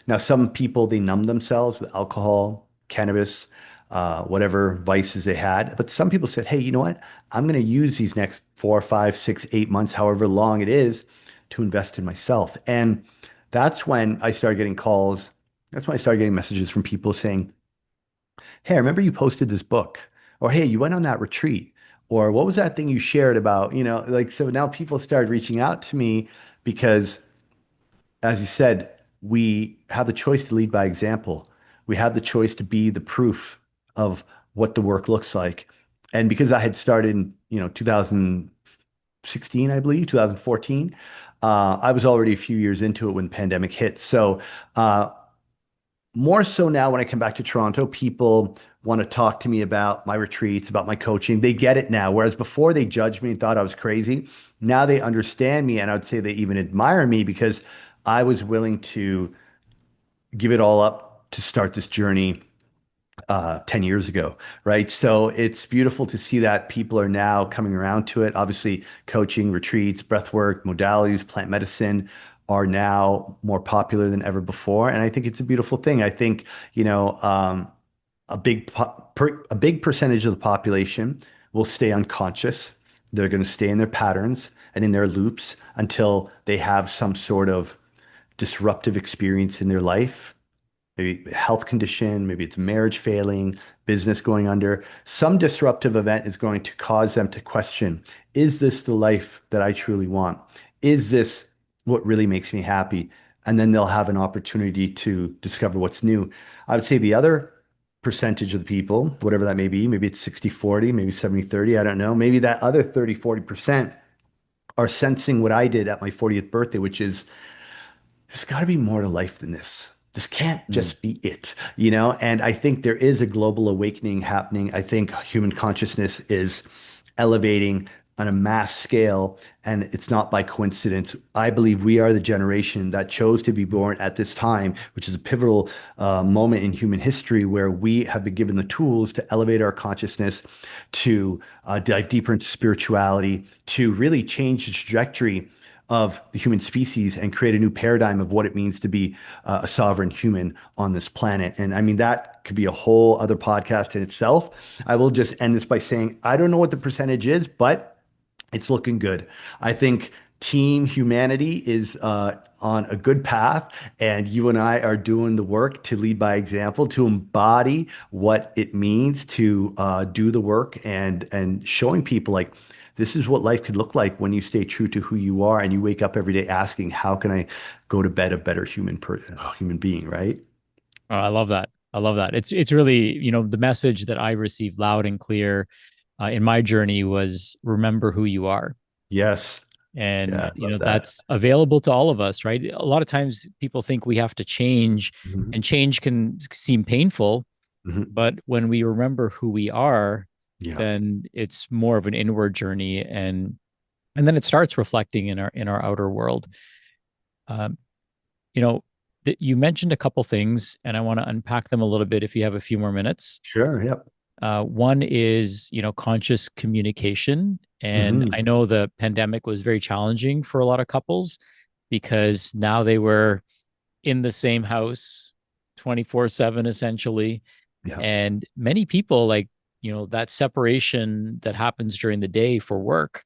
Now, some people, they numb themselves with alcohol, cannabis, whatever vices they had. But some people said, hey, you know what? I'm going to use these next 4, 5, 6, 8 months, however long it is, to invest in myself. And that's when I started getting calls. That's when I started getting messages from people saying, hey, I remember you posted this book, or hey, you went on that retreat, or what was that thing you shared about, like, so now people started reaching out to me because, as you said, we have the choice to lead by example. We have the choice to be the proof of what the work looks like. And because I had started in, 2016, I believe, 2014, I was already a few years into it when the pandemic hit. So, more so now when I come back to Toronto, people want to talk to me about my retreats, about my coaching. They get it now. Whereas before they judged me and thought I was crazy. Now they understand me. And I would say they even admire me because I was willing to give it all up to start this journey 10 years ago, right? So it's beautiful to see that people are now coming around to it. Obviously, coaching, retreats, breath work, modalities, plant medicine are now more popular than ever before. And I think it's a beautiful thing. I think, a big percentage of the population will stay unconscious. They're going to stay in their patterns and in their loops until they have some sort of disruptive experience in their life, maybe a health condition, maybe it's marriage failing, business going under. Some disruptive event is going to cause them to question, is this the life that I truly want? Is this what really makes me happy? And then they'll have an opportunity to discover what's new. I would say the other percentage of the people, whatever that may be, maybe it's 60-40, maybe 70-30, I don't know. Maybe that other 30-40% are sensing what I did at my 40th birthday, which is there's got to be more to life than this. This can't Mm. just be it, you know? And I think there is a global awakening happening. I think human consciousness is elevating on a mass scale, and it's not by coincidence. I believe we are the generation that chose to be born at this time, which is a pivotal moment in human history where we have been given the tools to elevate our consciousness, to dive deeper into spirituality, to really change the trajectory of the human species and create a new paradigm of what it means to be a sovereign human on this planet. And I mean, that could be a whole other podcast in itself. I will just end this by saying, I don't know what the percentage is, but it's looking good. I think team humanity is on a good path, and you and I are doing the work to lead by example, to embody what it means to do the work, and showing people like this is what life could look like when you stay true to who you are and you wake up every day asking, how can I go to bed a better human being, right? Oh, I love that. I love that. It's really, the message that I received loud and clear in my journey was remember who you are. Yes. Yeah, And, I love that. that's available to all of us, right? A lot of times people think we have to change, Mhm. and change can seem painful, Mhm. but when we remember who we are, Yeah. then it's more of an inward journey, and then it starts reflecting in our outer world. Um, you know, that you mentioned a couple things, and I want to unpack them a little bit if you have a few more minutes. Sure. Yep. One is, conscious communication. And Hmm. I know the pandemic was very challenging for a lot of couples because now they were in the same house 24/7 essentially. Yeah. And many people, like, that separation that happens during the day for work,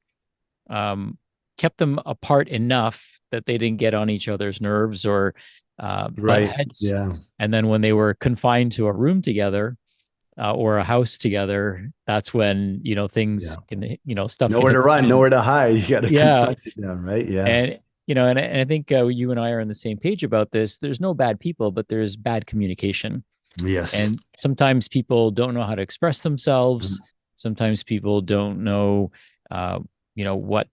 um, kept them apart enough that they didn't get on each other's nerves or butt Right. heads. Yeah. And then when they were confined to a room together, or a house together, that's when, Yeah. things can, stuff can Nowhere hit to the run, fan. nowhere to hide. You got to Yeah. confront it down, right? Yeah. And, and I think you and I are on the same page about this. There's no bad people, but there's bad communication. Yes. And sometimes people don't know how to express themselves. Mhm. Sometimes people don't know, uh, what,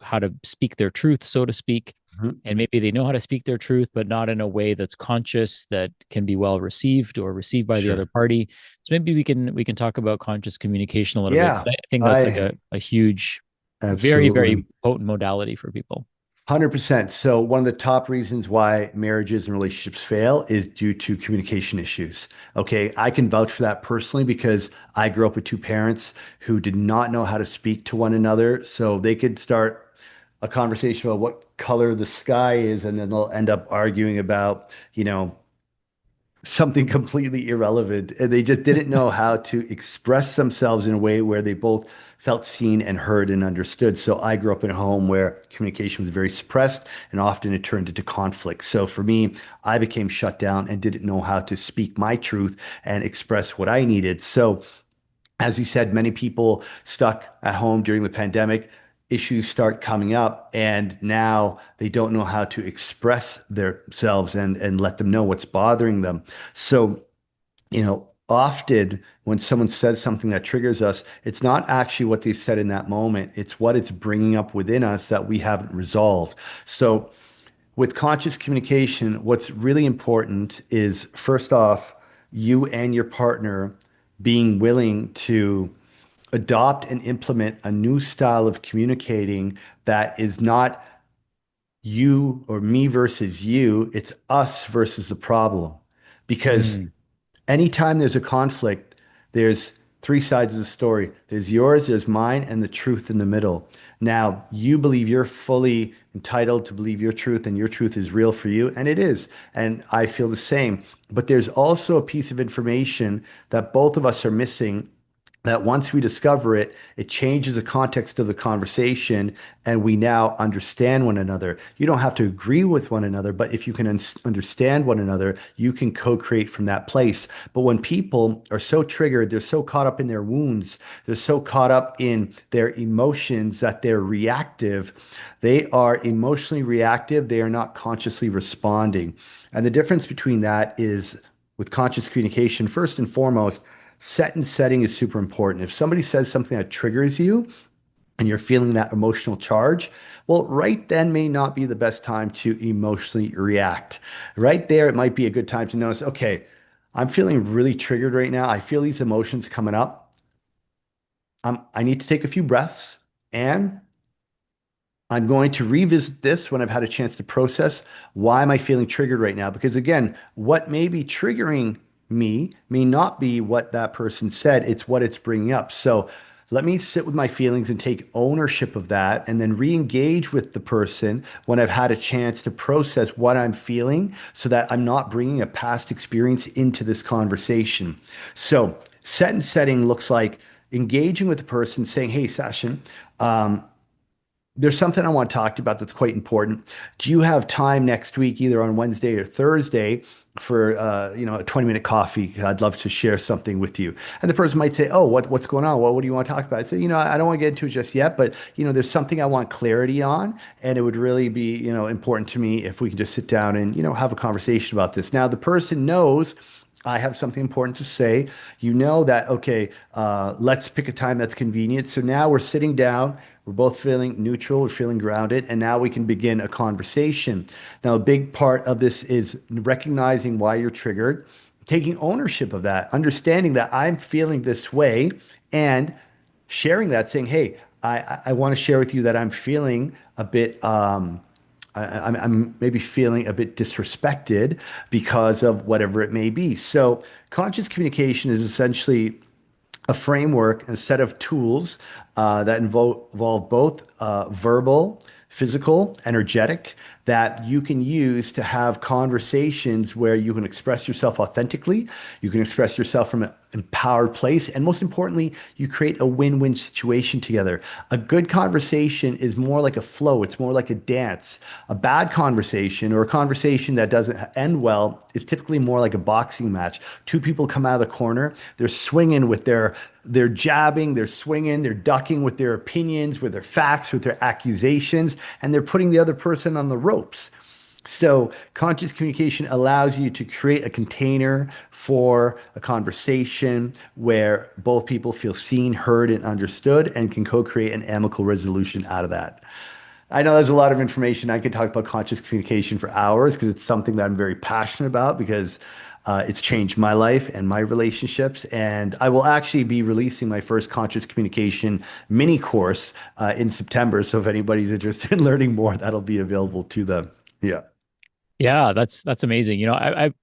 how to speak their truth, so to speak. Mhm. And maybe they know how to speak their truth, but not in a way that's conscious, that can be well received or received by the other Sure. party. So maybe we can talk about conscious communication a little bit, because Yeah. I think that's like I a huge, very, very absolutely potent modality for people. 100%. So one of the top reasons why marriages and relationships fail is due to communication issues. Okay, I can vouch for that personally because I grew up with two parents who did not know how to speak to one another. So they could start a conversation about what color the sky is, and then they'll end up arguing about, something completely irrelevant. And they just didn't know how to express themselves in a way where they both felt seen and heard and understood. So I grew up in a home where communication was very suppressed, and often it turned into conflict. So for me, I became shut down and didn't know how to speak my truth and express what I needed. So as you said, many people stuck at home during the pandemic, issues start coming up, and now they don't know how to express themselves and let them know what's bothering them. So, often when someone says something that triggers us, it's not actually what they said in that moment. It's what it's bringing up within us that we haven't resolved. So, with conscious communication, what's really important is first off, you and your partner being willing to adopt and implement a new style of communicating that is not you or me versus you, it's us versus the problem. Because Mm, anytime there's a conflict, there's three sides of the story. There's yours, there's mine, and the truth in the middle. Now, you believe you're fully entitled to believe your truth and your truth is real for you, and it is. And I feel the same. But there's also a piece of information that both of us are missing, that once we discover it, it changes the context of the conversation and we now understand one another. You don't have to agree with one another, but if you can understand one another, you can co-create from that place. But when people are so triggered, they're so caught up in their wounds, they're so caught up in their emotions that they're reactive. They are emotionally reactive. They are not consciously responding. And the difference between that is with conscious communication, first and foremost, set and setting is super important. If somebody says something that triggers you, and you're feeling that emotional charge, well, right then may not be the best time to emotionally react. Right there, it might be a good time to notice, okay, I'm feeling really triggered right now. I feel these emotions coming up. I need to take a few breaths and I'm going to revisit this when I've had a chance to process why am I feeling triggered right now? Because again, what may be triggering me may not be what that person said, it's what it's bringing up. So let me sit with my feelings and take ownership of that and then re-engage with the person when I've had a chance to process what I'm feeling so that I'm not bringing a past experience into this conversation. So set and setting looks like engaging with the person saying, hey, Sachin, there's something I want to talk to you about that's quite important. Do you have time next week, either on Wednesday or Thursday, for a 20-minute coffee? I'd love to share something with you. And the person might say, "Oh, what's going on? What do you want to talk about?" I say, I don't want to get into it just yet, but there's something I want clarity on, and it would really be important to me if we can just sit down and have a conversation about this. Now, the person knows I have something important to say. You know that, okay, let's pick a time that's convenient. So now we're sitting down, we're both feeling neutral, we're feeling grounded, and now we can begin a conversation. Now, a big part of this is recognizing why you're triggered, taking ownership of that, understanding that I'm feeling this way, and sharing that, saying, hey, I want to share with you that I'm feeling a bit I'm maybe feeling a bit disrespected because of whatever it may be. So, conscious communication is essentially a framework, a set of tools that involve both verbal, physical, energetic, that you can use to have conversations where you can express yourself authentically, you can express yourself from an empowered place, and most importantly, you create a win-win situation together. A good conversation is more like a flow, it's more like a dance. A bad conversation or a conversation that doesn't end well is typically more like a boxing match. Two people come out of the corner, they're swinging with they're jabbing, they're swinging, they're ducking with their opinions, with their facts, with their accusations, and they're putting the other person on the ropes. So, conscious communication allows you to create a container for a conversation where both people feel seen, heard, and understood and can co create an amicable resolution out of that. I know there's a lot of information. I could talk about conscious communication for hours because it's something that I'm very passionate about because it's changed my life and my relationships. And I will actually be releasing my first conscious communication mini course in September. So if anybody's interested in learning more, that'll be available to them. Yeah. Yeah, that's amazing.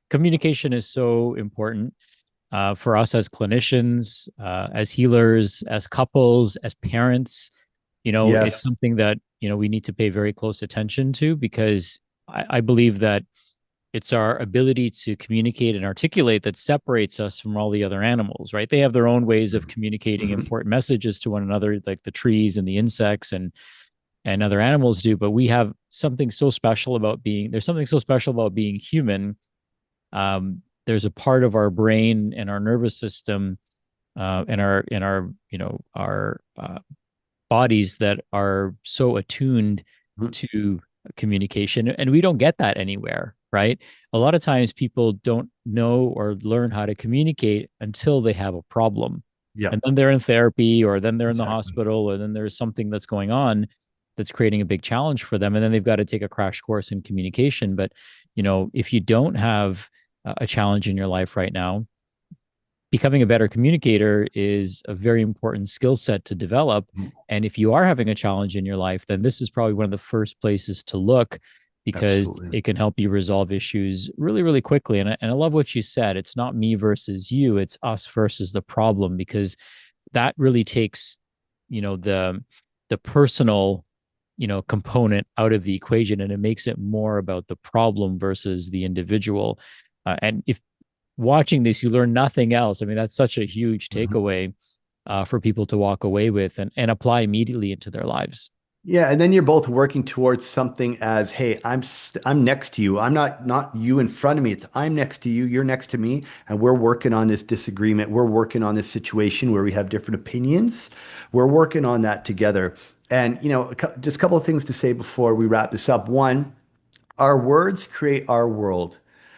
Communication is so important for us as clinicians, as healers, as couples, as parents. It's Yes. something that we need to pay very close attention to because I believe that it's our ability to communicate and articulate that separates us from all the other animals, right? They have their own ways of communicating Mhm. important messages to one another, like the trees and the insects and other animals do, but we have something so special about there's something so special about being human. There's a part of our brain and our nervous system and our our bodies that are so attuned Mhm. to communication, and we don't get that anywhere, right? A lot of times people don't know or learn how to communicate until they have a problem, Yeah, and then they're in therapy or then they're in the exactly. hospital or then there's something that's going on that's creating a big challenge for them, and then they've got to take a crash course in communication. But if you don't have a challenge in your life right now, becoming a better communicator is a very important skill set to develop. Mhm. And if you are having a challenge in your life, then this is probably one of the first places to look because Absolutely. it can help you resolve issues really, really quickly. And I love what you said. It's not me versus you, it's us versus the problem, because that really takes, the personal, component out of the equation, and it makes it more about the problem versus the individual. And if watching this, you learn nothing else. I mean, that's such a huge Mhm. takeaway for people to walk away with and apply immediately into their lives. Yeah, and then you're both working towards something as, hey, I'm next to you. I'm not you in front of me. It's I'm next to you, you're next to me, and we're working on this disagreement. We're working on this situation where we have different opinions. We're working on that together. And just a couple of things to say before we wrap this up. One, our words create our world.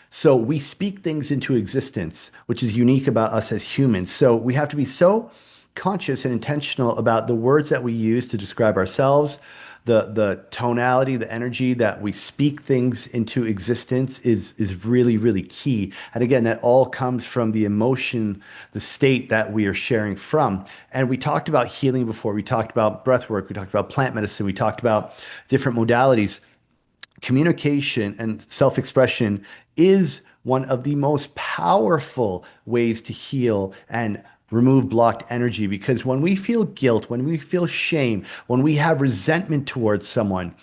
So we speak things into existence, which is unique about us as humans. So we have to be so conscious and intentional about the words that we use to describe ourselves. The tonality, the energy that we speak things into existence is really, really key. And again, that all comes from the emotion, the state that we are sharing from. And we talked about healing before. We talked about breath work. We talked about plant medicine. We talked about different modalities. Communication and self-expression is one of the most powerful ways to heal and remove blocked energy, because when we feel guilt, when we feel shame, when we have resentment towards someone,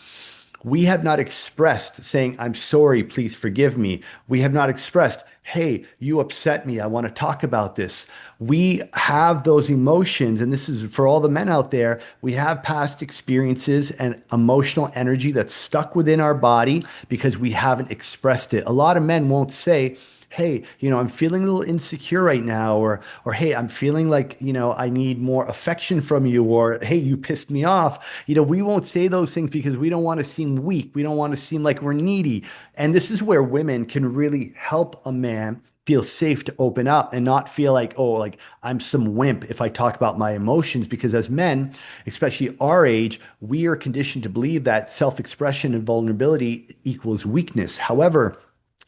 we have not expressed saying, I'm sorry, please forgive me. We have not expressed, hey, you upset me. I want to talk about this. We have those emotions, and this is for all the men out there. We have past experiences and emotional energy that's stuck within our body because we haven't expressed it. A lot of men won't say, hey, I'm feeling a little insecure right now, or hey, I'm feeling like, I need more affection from you, or hey, you pissed me off. We won't say those things because we don't want to seem weak. We don't want to seem like we're needy. And this is where women can really help a man feel safe to open up and not feel like, oh, like I'm some wimp if I talk about my emotions. Because as men, especially our age, we are conditioned to believe that self-expression and vulnerability equals weakness. However,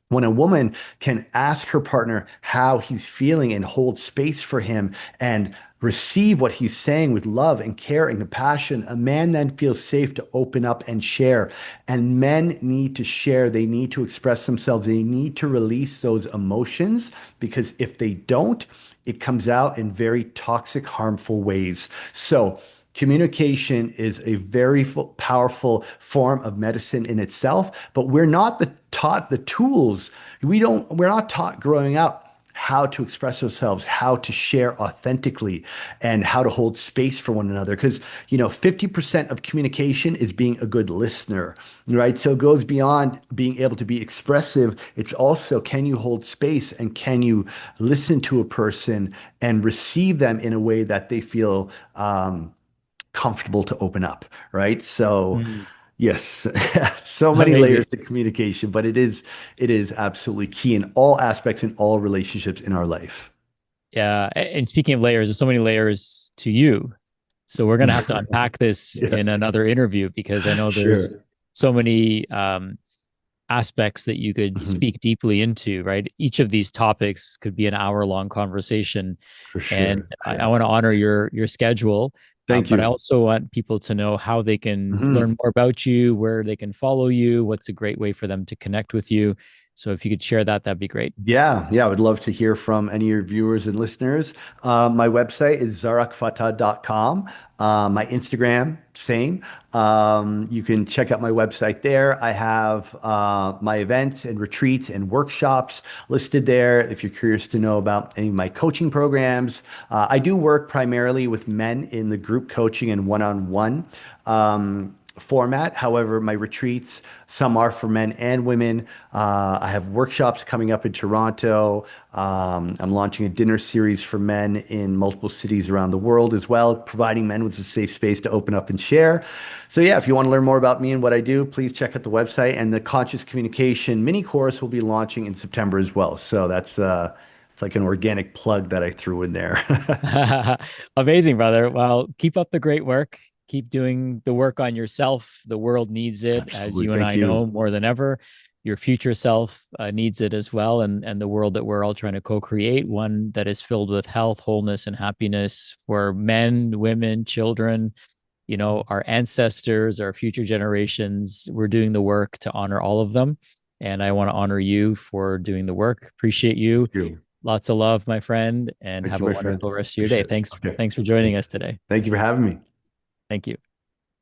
when a woman can ask her partner how he's feeling and hold space for him and receive what he's saying with love and care and compassion, a man then feels safe to open up and share. And men need to share. They need to express themselves. They need to release those emotions, because if they don't, it comes out in very toxic, harmful ways. So, communication is a very powerful form of medicine in itself, but we're not taught the tools. We're not taught growing up how to express ourselves, how to share authentically, and how to hold space for one another. Because, 50% of communication is being a good listener, right? So it goes beyond being able to be expressive. It's also, can you hold space and can you listen to a person and receive them in a way that they feel, comfortable to open up, right? So, Mm, yes, so many amazing. layers to communication, but it is absolutely key in all aspects in all relationships in our life. Yeah. And speaking of layers, there's so many layers to you. So we're going to have to unpack this in Yes, another interview, because I know there's sure. so many aspects that you could Mhm. speak deeply into, right? Each of these topics could be an hour-long conversation. For And sure. I Yeah. want to honor your schedule, Thank but I you. also want people to know how they can learn Mhm. more about you, where they can follow you, what's a great way for them to connect with you. So if you could share that, that'd be great. Yeah, yeah, I would love to hear from any of your viewers and listeners. My website is zarakfatah.com. My Instagram, same. You can check out my website there. I have my events and retreats and workshops listed there if you're curious to know about any of my coaching programs. I do work primarily with men in the group coaching and one-on-one format. However, my retreats, some are for men and women. I have workshops coming up in Toronto. I'm launching a dinner series for men in multiple cities around the world as well, providing men with a safe space to open up and share. So, yeah, if you want to learn more about me and what I do, please check out the website. And the Conscious Communication mini course will be launching in September as well. So, that's it's like an organic plug that I threw in there. Amazing, brother. Well, keep up the great work. Keep doing the work on yourself. The world needs it, as Absolutely. you and Thank I know you. more than ever. Your future self needs it as well, and the world that we're all trying to co-create, one that is filled with health, wholeness, and happiness for men, women, children. Our ancestors, our future generations. We're doing the work to honor all of them, and I want to honor you for doing the work. Appreciate you. Thank you. Lots of love, my friend, and Thank have you, a my friend. wonderful rest of your day. Appreciate it. Thanks. Okay. Thanks for joining Thank you. us today. Thank you for having me. Thank you.